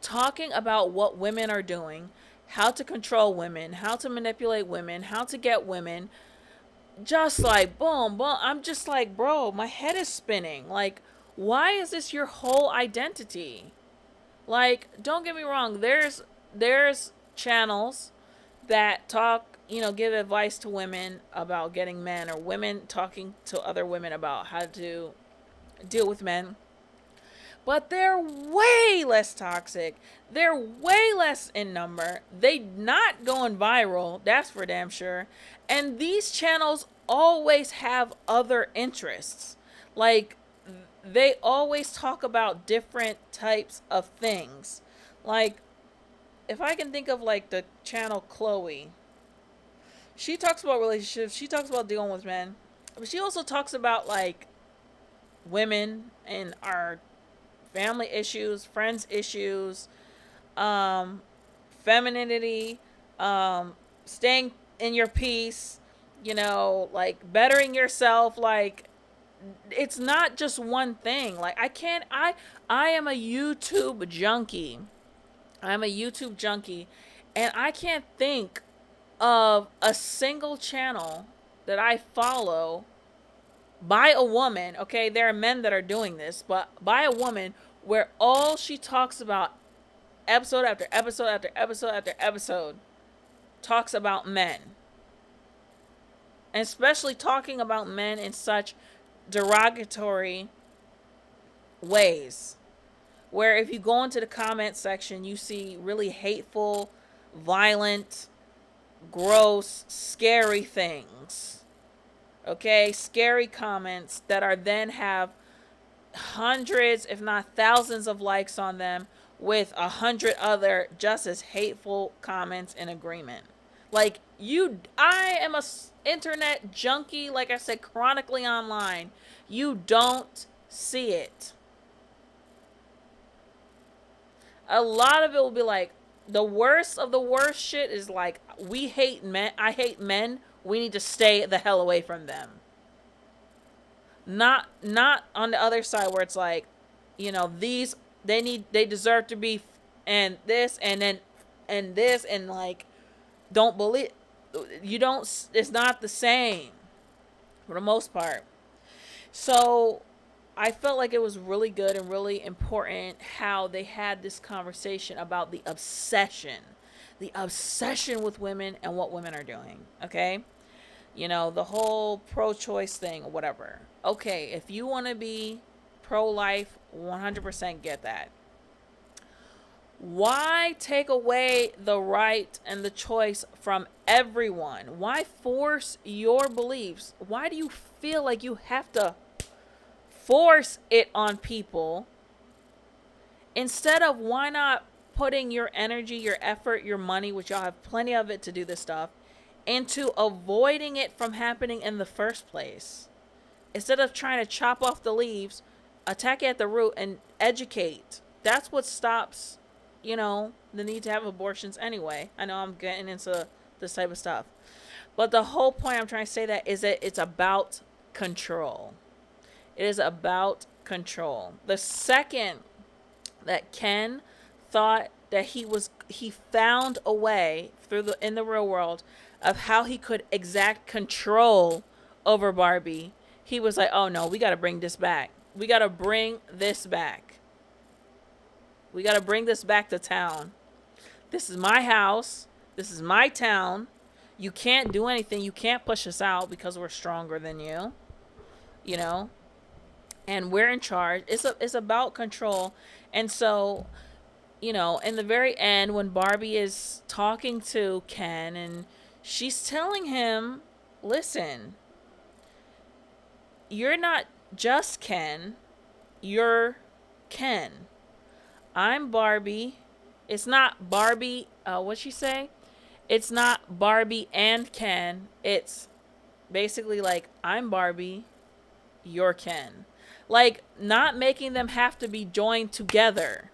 talking about what women are doing, how to control women, how to manipulate women, how to get women, just like boom, boom. I'm just like, bro, my head is spinning. Like, why is this your whole identity? Like, don't get me wrong, there's channels that talk, give advice to women about getting men, or women talking to other women about how to deal with men. But they're way less toxic. They're way less in number. They not going viral, that's for damn sure. And these channels always have other interests. Like, they always talk about different types of things. Like, if I can think of like the channel Chloe, she talks about relationships, she talks about dealing with men, but she also talks about like women and our family issues, friends issues, femininity, staying in your peace, like bettering yourself. Like, it's not just one thing. Like, I am a YouTube junkie. I'm a YouTube junkie, and I can't think of a single channel that I follow by a woman. Okay, there are men that are doing this, but by a woman, where all she talks about, episode after episode after episode after episode, talks about men. And especially talking about men in such derogatory ways, where if you go into the comment section, you see really hateful, violent, gross, scary things. Okay, scary comments that are then have hundreds, if not thousands, of likes on them, with 100 other just as hateful comments in agreement. Like, I am a internet junkie. Like I said, chronically online. You don't see it. A lot of it will be like, the worst of the worst shit is like, we hate men. I hate men. We need to stay the hell away from them. Not on the other side where it's like, these, they deserve to be, and this, and then, and this, and like, don't believe, it's not the same for the most part. So I felt like it was really good and really important how they had this conversation about the obsession with women and what women are doing. Okay. The whole pro-choice thing or whatever. Okay, if you want to be pro-life, 100% get that. Why take away the right and the choice from everyone? Why force your beliefs? Why do you feel like you have to force it on people? Instead of, why not putting your energy, your effort, your money, which y'all have plenty of it to do this stuff, into avoiding it from happening in the first place? Instead of trying to chop off the leaves, attack it at the root and educate. That's what stops, the need to have abortions anyway. I know I'm getting into this type of stuff. But the whole point I'm trying to say that is that it's about control. It is about control. The second that Ken thought that he found a way in the real world of how he could exact control over Barbie, he was like, oh no, we got to bring this back. We got to bring this back. We got to bring this back to town. This is my house. This is my town. You can't do anything. You can't push us out because we're stronger than you. and we're in charge. It's about control. And so, you know, in the very end, when Barbie is talking to Ken and she's telling him, listen, you're not just Ken, you're Ken. I'm Barbie. It's not Barbie, what'd she say? It's not Barbie and Ken. It's basically like, I'm Barbie, you're Ken. Like, not making them have to be joined together.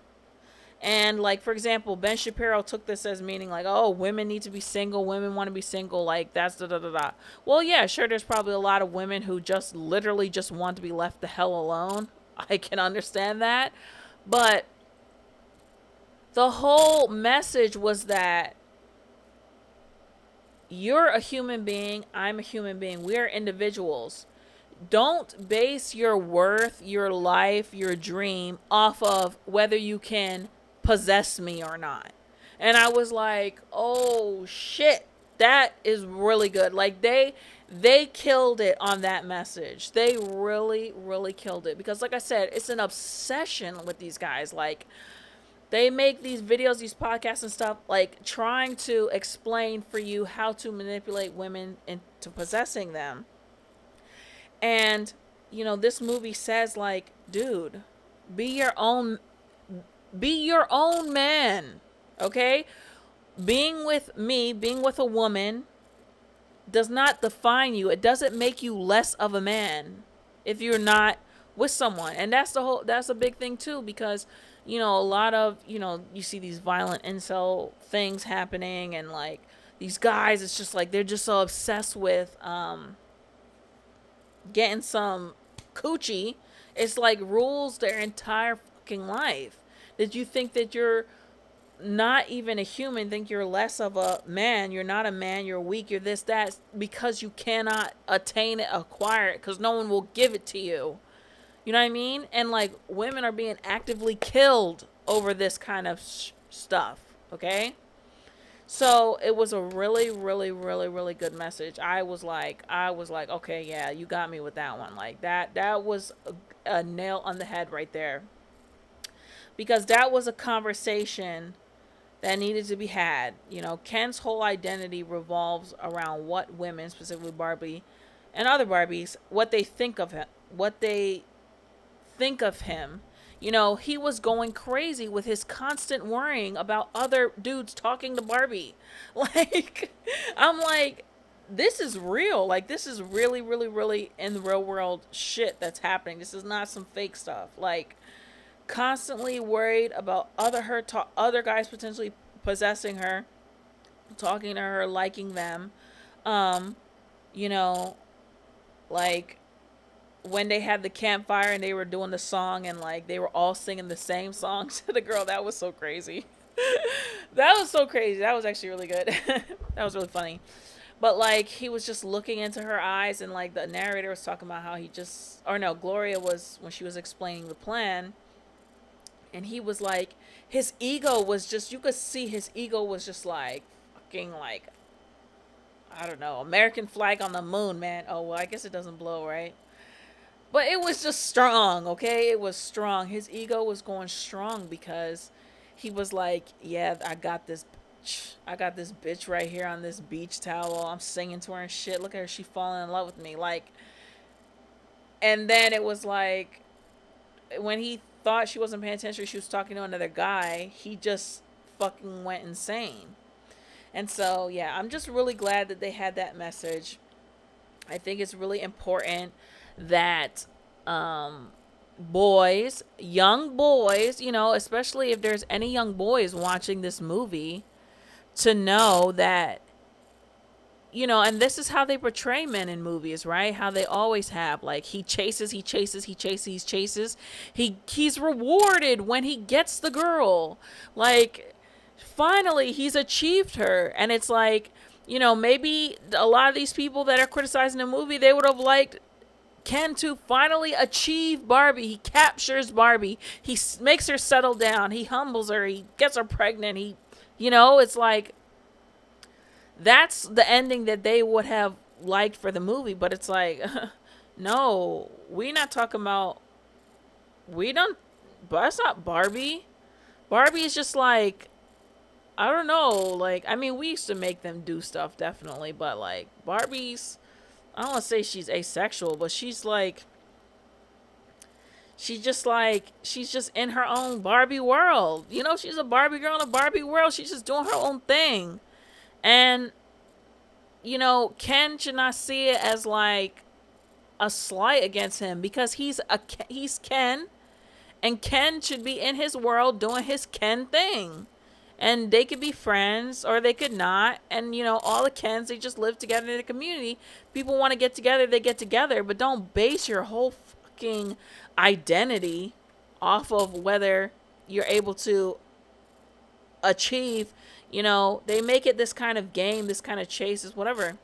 And like, for example, Ben Shapiro took this as meaning like, oh, women need to be single, women want to be single, like that's da da da da. Well, yeah, sure, there's probably a lot of women who just literally just want to be left the hell alone. I can understand that. But the whole message was that you're a human being, I'm a human being, we're individuals. Don't base your worth, your life, your dream off of whether you can possess me or not. And I was like, oh shit, that is really good. Like they killed it on that message. They really, really killed it. Because like I said, it's an obsession with these guys. Like, they make these videos, these podcasts and stuff, like trying to explain for you how to manipulate women into possessing them. And, you know, this movie says like, dude, be your own man. Okay? Being with me, being with a woman does not define you. It doesn't make you less of a man if you're not with someone. And that's a big thing too, because, you know, a lot of, you know, you see these violent incel things happening, and like these guys, it's just like they're just so obsessed with getting some coochie. It's like rules their entire fucking life. Did you think that you're not even a human, think you're less of a man? You're not a man, you're weak, you're this, that, because you cannot attain it, acquire it, because no one will give it to you. You know what I mean? And like, women are being actively killed over this kind of stuff. Okay? So it was a really, really, really, really good message. I was like, okay, yeah, you got me with that one. Like that was a nail on the head right there. Because that was a conversation that needed to be had. You know, Ken's whole identity revolves around what women, specifically Barbie and other Barbies, what they think of him, You know, he was going crazy with his constant worrying about other dudes talking to Barbie. Like, I'm like, this is real. Like, this is really, really, really in the real world shit that's happening. This is not some fake stuff. Like, constantly worried about other guys potentially possessing her, talking to her, liking them. You know, like, when they had the campfire and they were doing the song and like they were all singing the same song to the girl, that was so crazy. That was so crazy. That was actually really good. That was really funny. But like, he was just looking into her eyes, and like the narrator was talking about how Gloria was, when she was explaining the plan, and he was like, his ego was just, you could see his ego was just like fucking like, I don't know, American flag on the moon, man. Oh, well, I guess it doesn't blow, right? But it was just strong, okay? It was strong. His ego was going strong because he was like, yeah, I got this bitch right here on this beach towel. I'm singing to her and shit. Look at her. She falling in love with me. Like, and then it was like, when he thought she wasn't paying attention, she was talking to another guy, he just fucking went insane. And so, yeah, I'm just really glad that they had that message. I think it's really important that young boys, you know, especially if there's any young boys watching this movie, to know that, you know, and this is how they portray men in movies, right? How they always have, like, he's rewarded when he gets the girl. Like, finally, he's achieved her. And it's like, you know, maybe a lot of these people that are criticizing the movie, they would have liked Ken to finally achieve Barbie. He captures Barbie. He makes her settle down. He humbles her. He gets her pregnant. You know, it's like, that's the ending that they would have liked for the movie. But it's like, no, we're not talking about we don't, but that's not Barbie. Barbie is just like, I don't know, like, I mean, we used to make them do stuff, definitely, but like, Barbie's, I don't want to say she's asexual, but she's like, she's just in her own Barbie world. You know, she's a Barbie girl in a Barbie world. She's just doing her own thing. And, you know, Ken should not see it as like a slight against him, because he's Ken, and Ken should be in his world doing his Ken thing. And they could be friends or they could not. And, you know, all the Kens, they just live together in the community. People want to get together, they get together. But don't base your whole fucking identity off of whether you're able to achieve, you know, they make it this kind of game, this kind of chase, is whatever.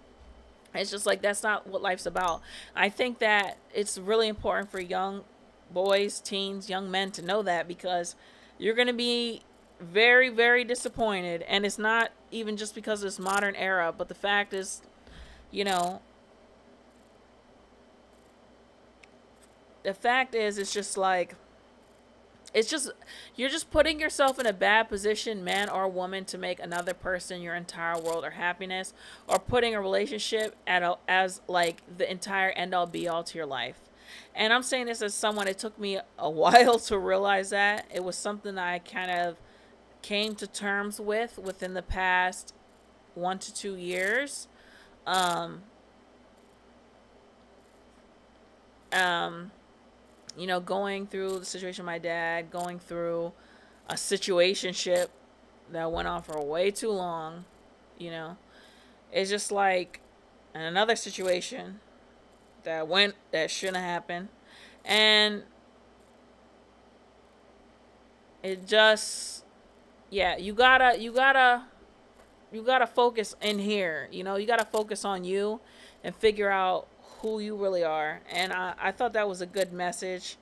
It's just like, that's not what life's about. I think that it's really important for young boys, teens, young men to know that, because you're going to be very, very disappointed. And it's not even just because of this modern era, but the fact is, you know, the fact is, it's just like, it's just, you're just putting yourself in a bad position, man or woman, to make another person your entire world or happiness, or putting a relationship as like the entire end all be all to your life. And I'm saying this as someone, it took me a while to realize that. It was something that I kind of came to terms with within the past 1 to 2 years. You know, going through the situation with my dad, going through a situationship that went on for way too long, you know. It's just like, and another situation that shouldn't have happened. And it just, yeah, you gotta focus in here, you know. You gotta focus on you and figure out who you really are. And I thought that was a good message.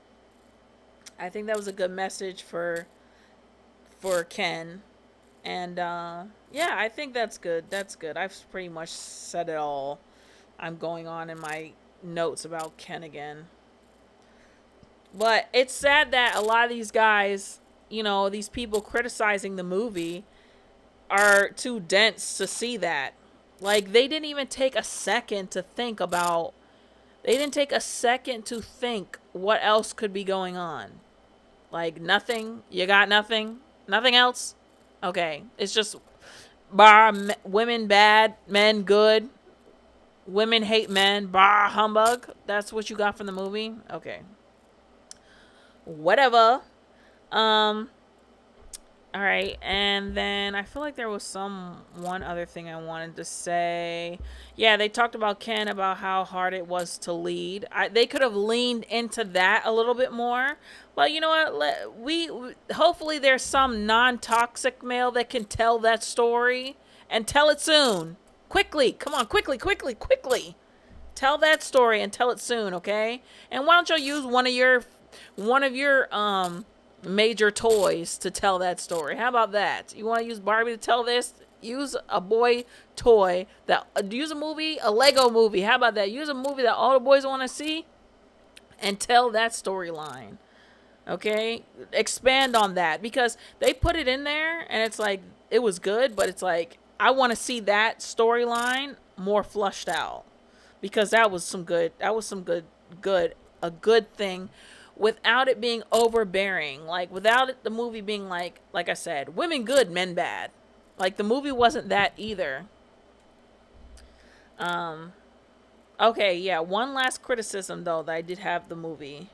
I think that was a good message for Ken. And yeah, I think that's good. That's good. I've pretty much said it all. I'm going on in my notes about Ken again. But it's sad that a lot of these guys, you know, these people criticizing the movie are too dense to see that. Like, they didn't even take a second to think about, they didn't take a second to think what else could be going on. Like, nothing. You got nothing? Nothing else? Okay. It's just women bad, men good. Women hate men. Bar humbug. That's what you got from the movie? Okay. Whatever. All right, and then I feel like there was one other thing I wanted to say. Yeah, they talked about Ken, about how hard it was to lead. They could have leaned into that a little bit more. But you know what? We hopefully there's some non-toxic male that can tell that story, and tell it soon. Quickly, come on, quickly. Tell that story and tell it soon, okay? And why don't you use one of your major toys to tell that story? How about that? You want to use Barbie to tell this? Use a boy toy use a movie, a Lego movie. How about that? Use a movie that all the boys want to see and tell that storyline. Okay? Expand on that, because they put it in there and it's like, it was good, but it's like, I want to see that storyline more flushed out, because that was some good a good thing, without it being overbearing. Like, without the movie being like I said, women good, men bad. Like, the movie wasn't that either. Okay, yeah, one last criticism though that I did have the movie.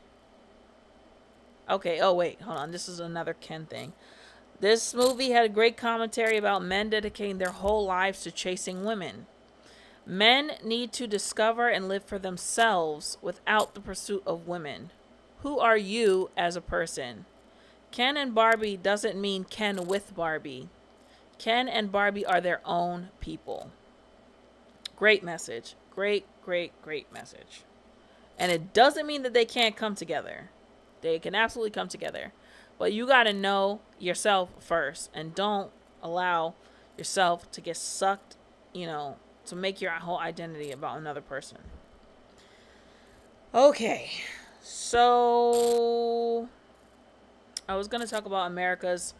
Okay, oh wait, hold on, this is another Ken thing. This movie had a great commentary about men dedicating their whole lives to chasing women. Men need to discover and live for themselves without the pursuit of women. Who are you as a person? Ken and Barbie doesn't mean Ken with Barbie. Ken and Barbie are their own people. Great message. Great message. And it doesn't mean that they can't come together. They can absolutely come together. But you got to know yourself first, and don't allow yourself to get sucked, you know, to make your whole identity about another person. Okay. So I was gonna talk about America's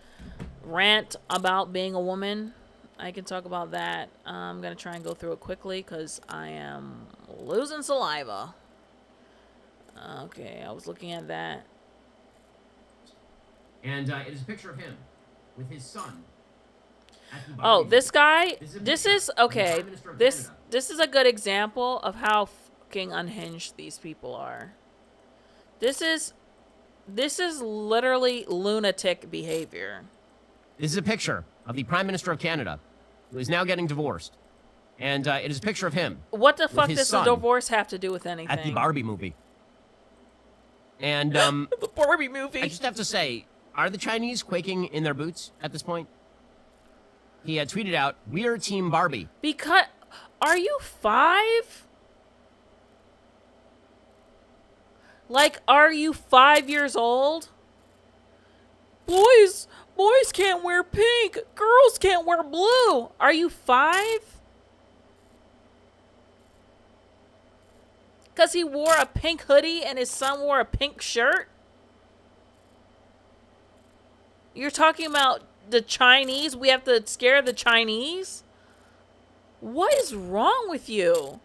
rant about being a woman. I can talk about that. I'm gonna try and go through it quickly because I am losing saliva. Okay, I was looking at that. And it is a picture of him with his son. Oh, this guy. This is okay. This is a good example of how fucking unhinged these people are. This is literally lunatic behavior. This is a picture of the Prime Minister of Canada, who is now getting divorced. And it is a picture of him. What the fuck does the divorce have to do with anything? At the Barbie movie. And the Barbie movie. I just have to say, are the Chinese quaking in their boots at this point? He had tweeted out, "We're Team Barbie." Because, are you 5? Like, are you 5 years old? Boys can't wear pink. Girls can't wear blue. Are you 5? Because he wore a pink hoodie and his son wore a pink shirt? You're talking about the Chinese? We have to scare the Chinese? What is wrong with you?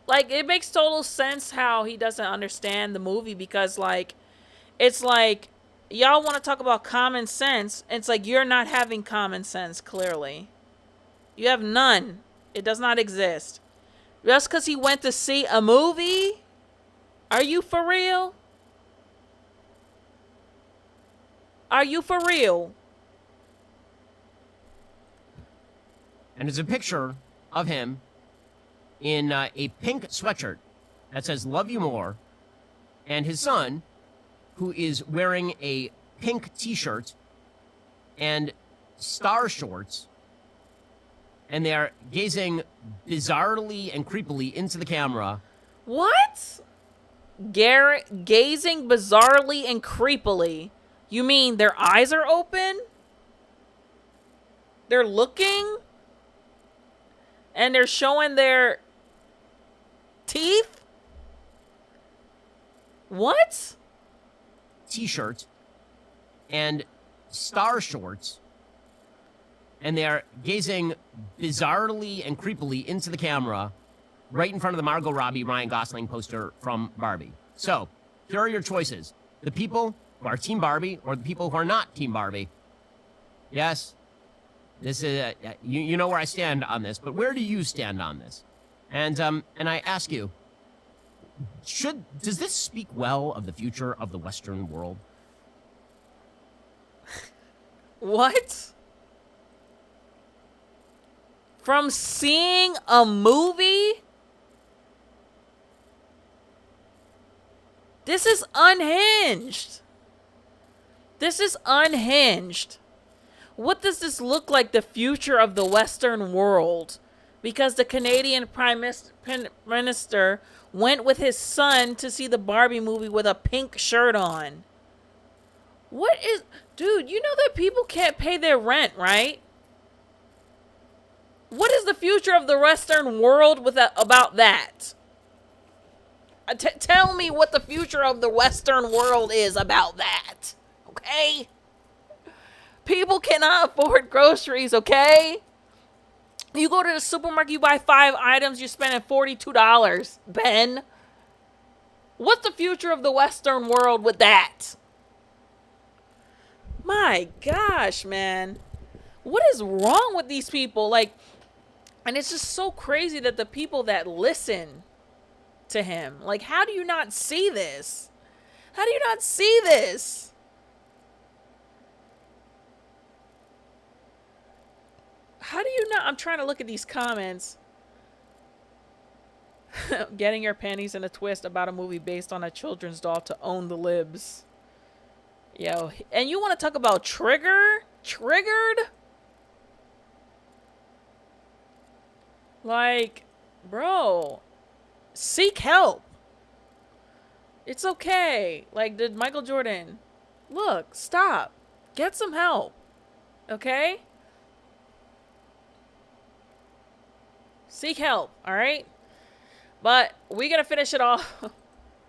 Like, it makes total sense how he doesn't understand the movie because, like, it's like, y'all want to talk about common sense. It's like, you're not having common sense, clearly. You have none. It does not exist. Just because he went to see a movie? Are you for real? Are you for real? And there's a picture of him in a pink sweatshirt that says "Love You More," and his son, who is wearing a pink t-shirt and star shorts, and they are gazing bizarrely and creepily into the camera. What? Gazing bizarrely and creepily? You mean their eyes are open? They're looking? And they're showing their teeth? What? T-shirt and star shorts, and they are gazing bizarrely and creepily into the camera right in front of the Margot Robbie, Ryan Gosling poster from Barbie. So, here are your choices. The people who are Team Barbie or the people who are not Team Barbie. Yes, this is you know where I stand on this, but where do you stand on this? And I ask you, does this speak well of the future of the Western world? What? From seeing a movie? This is unhinged. This is unhinged. What does this look like, the future of the Western world? Because the Canadian Prime Minister went with his son to see the Barbie movie with a pink shirt on. What is... Dude, you know that people can't pay their rent, right? What is the future of the Western world about that? Tell me what the future of the Western world is about that. Okay? People cannot afford groceries, okay? You go to the supermarket, you buy 5 items, you're spending $42, Ben. What's the future of the Western world with that? My gosh, man. What is wrong with these people? Like, and it's just so crazy that the people that listen to him, like, how do you not see this? How do you not see this? How do you not? I'm trying to look at these comments. Getting your panties in a twist about a movie based on a children's doll to own the libs. Yo, and you want to talk about triggered? Like, bro, seek help. It's okay. Like, did Michael Jordan, look, stop. Get some help. Okay? Seek help, all right? But we're going to finish it off.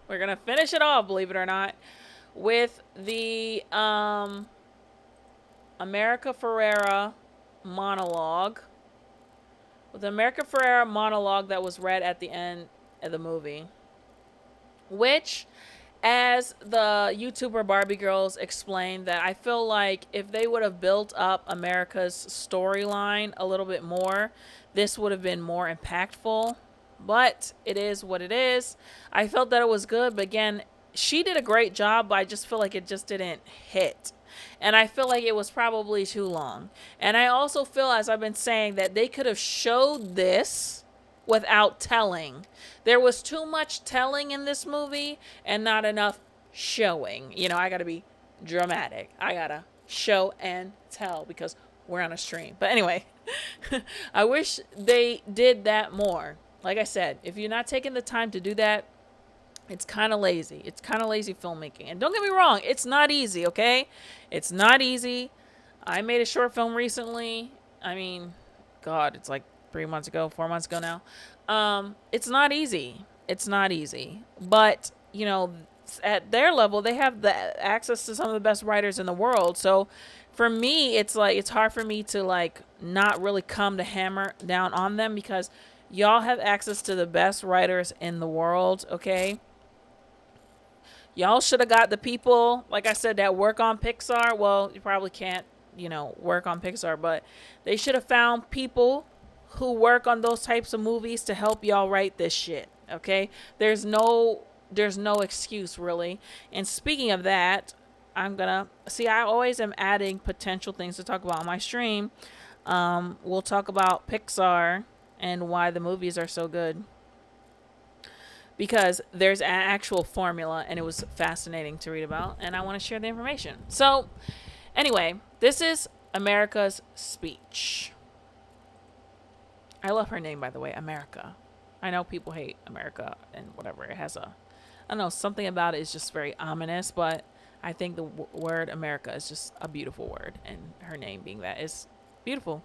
We're going to finish it off, believe it or not, with the America Ferrera monologue. With the America Ferrera monologue that was read at the end of the movie. Which, as the YouTuber BarbieGurlz explained, that I feel like if they would have built up America's storyline a little bit more, this would have been more impactful. But it is what it is. I felt that it was good, but again, she did a great job, but I just feel like it just didn't hit. And I feel like it was probably too long. And I also feel, as I've been saying, that they could have showed this without telling. There was too much telling in this movie and not enough showing. You know, I gotta be dramatic. I gotta show and tell because we're on a stream. But anyway, I wish they did that more. Like I said, if you're not taking the time to do that, it's kind of lazy. It's kind of lazy filmmaking. And don't get me wrong, it's not easy, okay? It's not easy. I made a short film recently. I mean, God, it's like 4 months ago now. It's not easy. It's not easy. But, you know, at their level, they have the access to some of the best writers in the world. So for me, it's like, it's hard for me to like not really come to hammer down on them because y'all have access to the best writers in the world, okay? Y'all should have got the people, like I said, that work on Pixar. Well, you probably can't, you know, work on Pixar, but they should have found people who work on those types of movies to help y'all write this shit, okay? There's no excuse, really. And speaking of that, I always am adding potential things to talk about on my stream. We'll talk about Pixar and why the movies are so good. Because there's an actual formula and it was fascinating to read about and I want to share the information. So anyway, this is America's speech. I love her name, by the way, America. I know people hate America and whatever. It has I don't know, something about it is just very ominous, but I think the word America is just a beautiful word and her name being that is beautiful.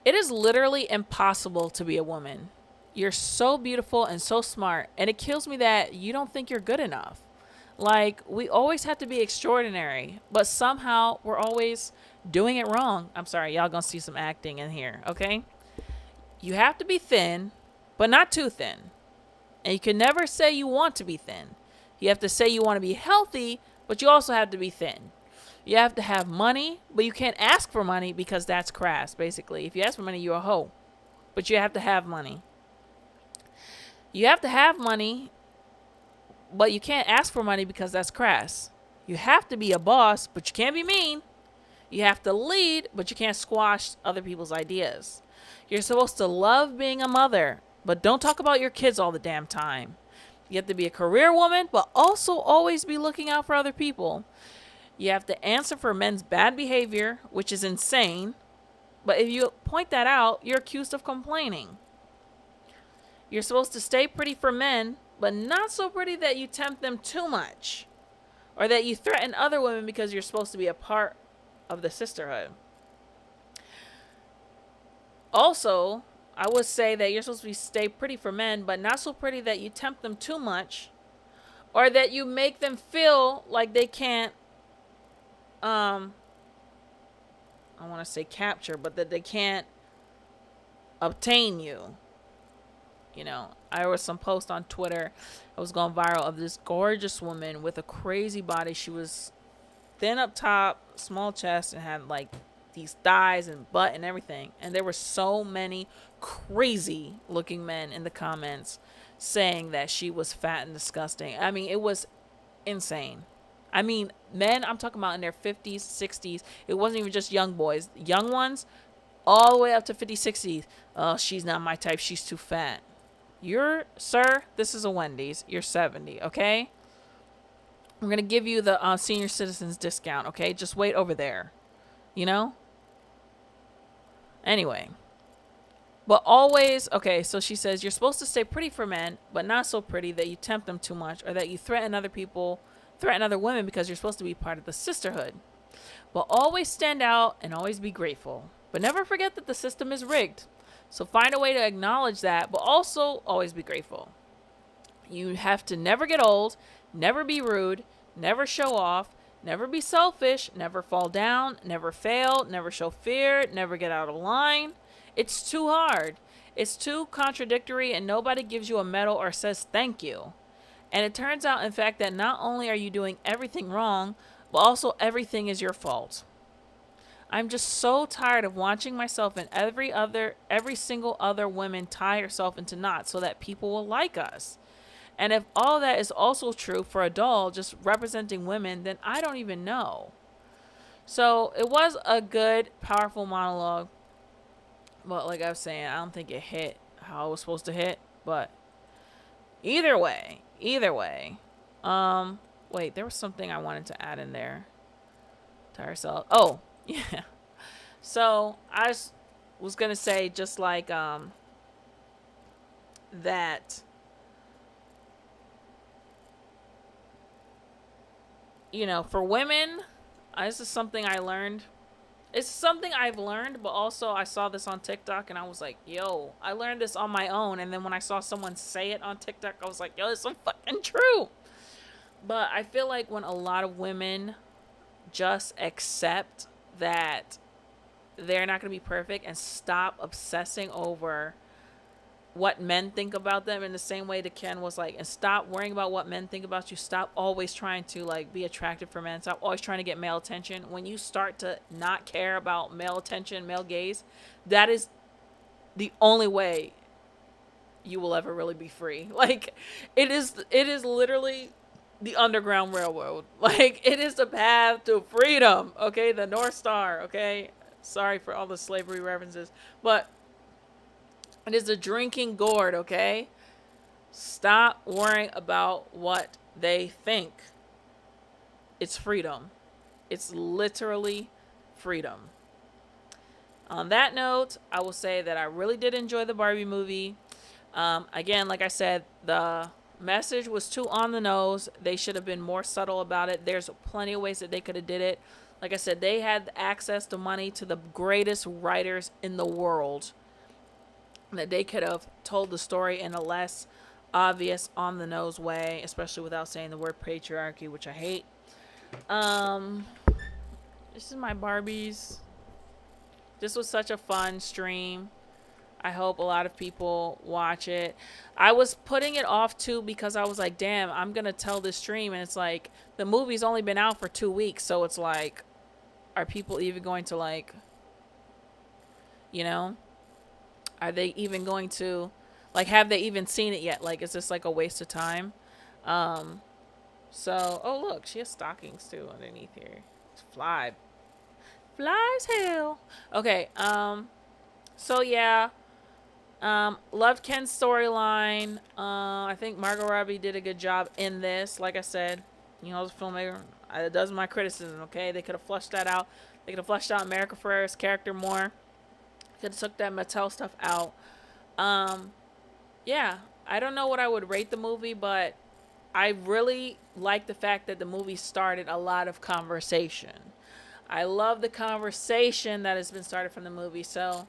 It is literally impossible to be a woman. You're so beautiful and so smart, and it kills me that you don't think you're good enough. Like, we always have to be extraordinary, but somehow we're always doing it wrong. I'm sorry, y'all gonna see some acting in here, okay? You have to be thin, but not too thin. And you can never say you want to be thin. You have to say you want to be healthy, but you also have to be thin. You have to have money, but you can't ask for money because that's crass, basically. If you ask for money, you're a hoe. But you have to have money. You have to have money, but you can't ask for money because that's crass. You have to be a boss, but you can't be mean. You have to lead, but you can't squash other people's ideas. You're supposed to love being a mother, but don't talk about your kids all the damn time. You have to be a career woman, but also always be looking out for other people. You have to answer for men's bad behavior, which is insane. But if you point that out, you're accused of complaining. You're supposed to stay pretty for men, but not so pretty that you tempt them too much. Or that you threaten other women because you're supposed to be a part of the sisterhood. Also, I would say that you're supposed to stay pretty for men, but not so pretty that you tempt them too much. Or that you make them feel like they can't, I want to say capture, but that they can't obtain you. You know, I was some post on Twitter. It was going viral of this gorgeous woman with a crazy body. She was thin up top, small chest, and had like these thighs and butt and everything. And there were so many crazy looking men in the comments saying that she was fat and disgusting. I mean, it was insane. I mean, men, I'm talking about in their 50s, 60s. It wasn't even just young boys. Young ones, all the way up to 50s, 60s. Oh, she's not my type. She's too fat. Sir, this is a Wendy's. You're 70, okay? I'm going to give you the senior citizens discount, okay? Just wait over there. You know? Anyway. But always, okay, so she says, you're supposed to stay pretty for men, but not so pretty that you tempt them too much or that you threaten other women because you're supposed to be part of the sisterhood. But always stand out and always be grateful. But never forget that the system is rigged. So find a way to acknowledge that, but also always be grateful. You have to never get old, never be rude, never show off, never be selfish, never fall down, never fail, never show fear, never get out of line. It's too hard. It's too contradictory, and nobody gives you a medal or says thank you. And it turns out, in fact, that not only are you doing everything wrong, but also everything is your fault. I'm just so tired of watching myself and every single other woman tie herself into knots so that people will like us. And if all that is also true for a doll just representing women, then I don't even know. So it was a good, powerful monologue. But like I was saying, I don't think it hit how it was supposed to hit. But either way. Wait, there was something I wanted to add in there to herself. Oh, yeah. So I was gonna say just like that. You know, for women, this is something I learned. It's something I've learned, but also I saw this on TikTok and I was like, yo, I learned this on my own. And then when I saw someone say it on TikTok, I was like, yo, it's so fucking true. But I feel like when a lot of women just accept that they're not going to be perfect and stop obsessing over what men think about them, in the same way that Ken was like, and stop worrying about what men think about you. Stop always trying to like be attractive for men. Stop always trying to get male attention. When you start to not care about male attention, male gaze, that is the only way you will ever really be free. Like it is literally the Underground Railroad. Like it is the path to freedom. Okay, the North Star. Okay, sorry for all the slavery references, but it is a drinking gourd, okay? Stop worrying about what they think. It's freedom. It's literally freedom. On that note, I will say that I really did enjoy the Barbie movie. Again, like I said, the message was too on the nose. They should have been more subtle about it. There's plenty of ways that they could have did it. Like I said, they had access to money to the greatest writers in the world, that they could have told the story in a less obvious, on the nose way, especially without saying the word patriarchy, which I hate. This is my Barbies. This was such a fun stream. I hope a lot of people watch it. I was putting it off too because I was like, damn, I'm gonna tell this stream, and it's like the movie's only been out for 2 weeks, so it's like, are people even going to like, you know, are they even going to, like, have they even seen it yet? Like, is this like a waste of time? So, oh look, she has stockings too underneath here. It's fly as hell. Okay, so yeah, loved Ken's storyline. I think Margot Robbie did a good job in this. Like I said, you know, as a filmmaker, it does my criticism. Okay, they could have flushed that out. They could have flushed out America Ferrera's character more. Could have took that Mattel stuff out. Yeah, I don't know what I would rate the movie, but I really like the fact that the movie started a lot of conversation. I love the conversation that has been started from the movie. So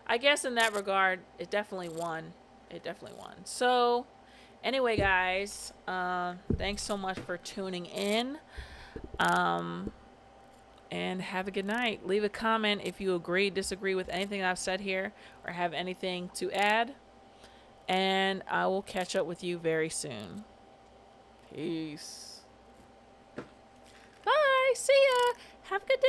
I guess in that regard, it definitely won. So anyway, guys, thanks so much for tuning in. And have a good night. Leave a comment if you agree, disagree with anything I've said here, or have anything to add. And I will catch up with you very soon. Peace. Bye. See ya. Have a good day.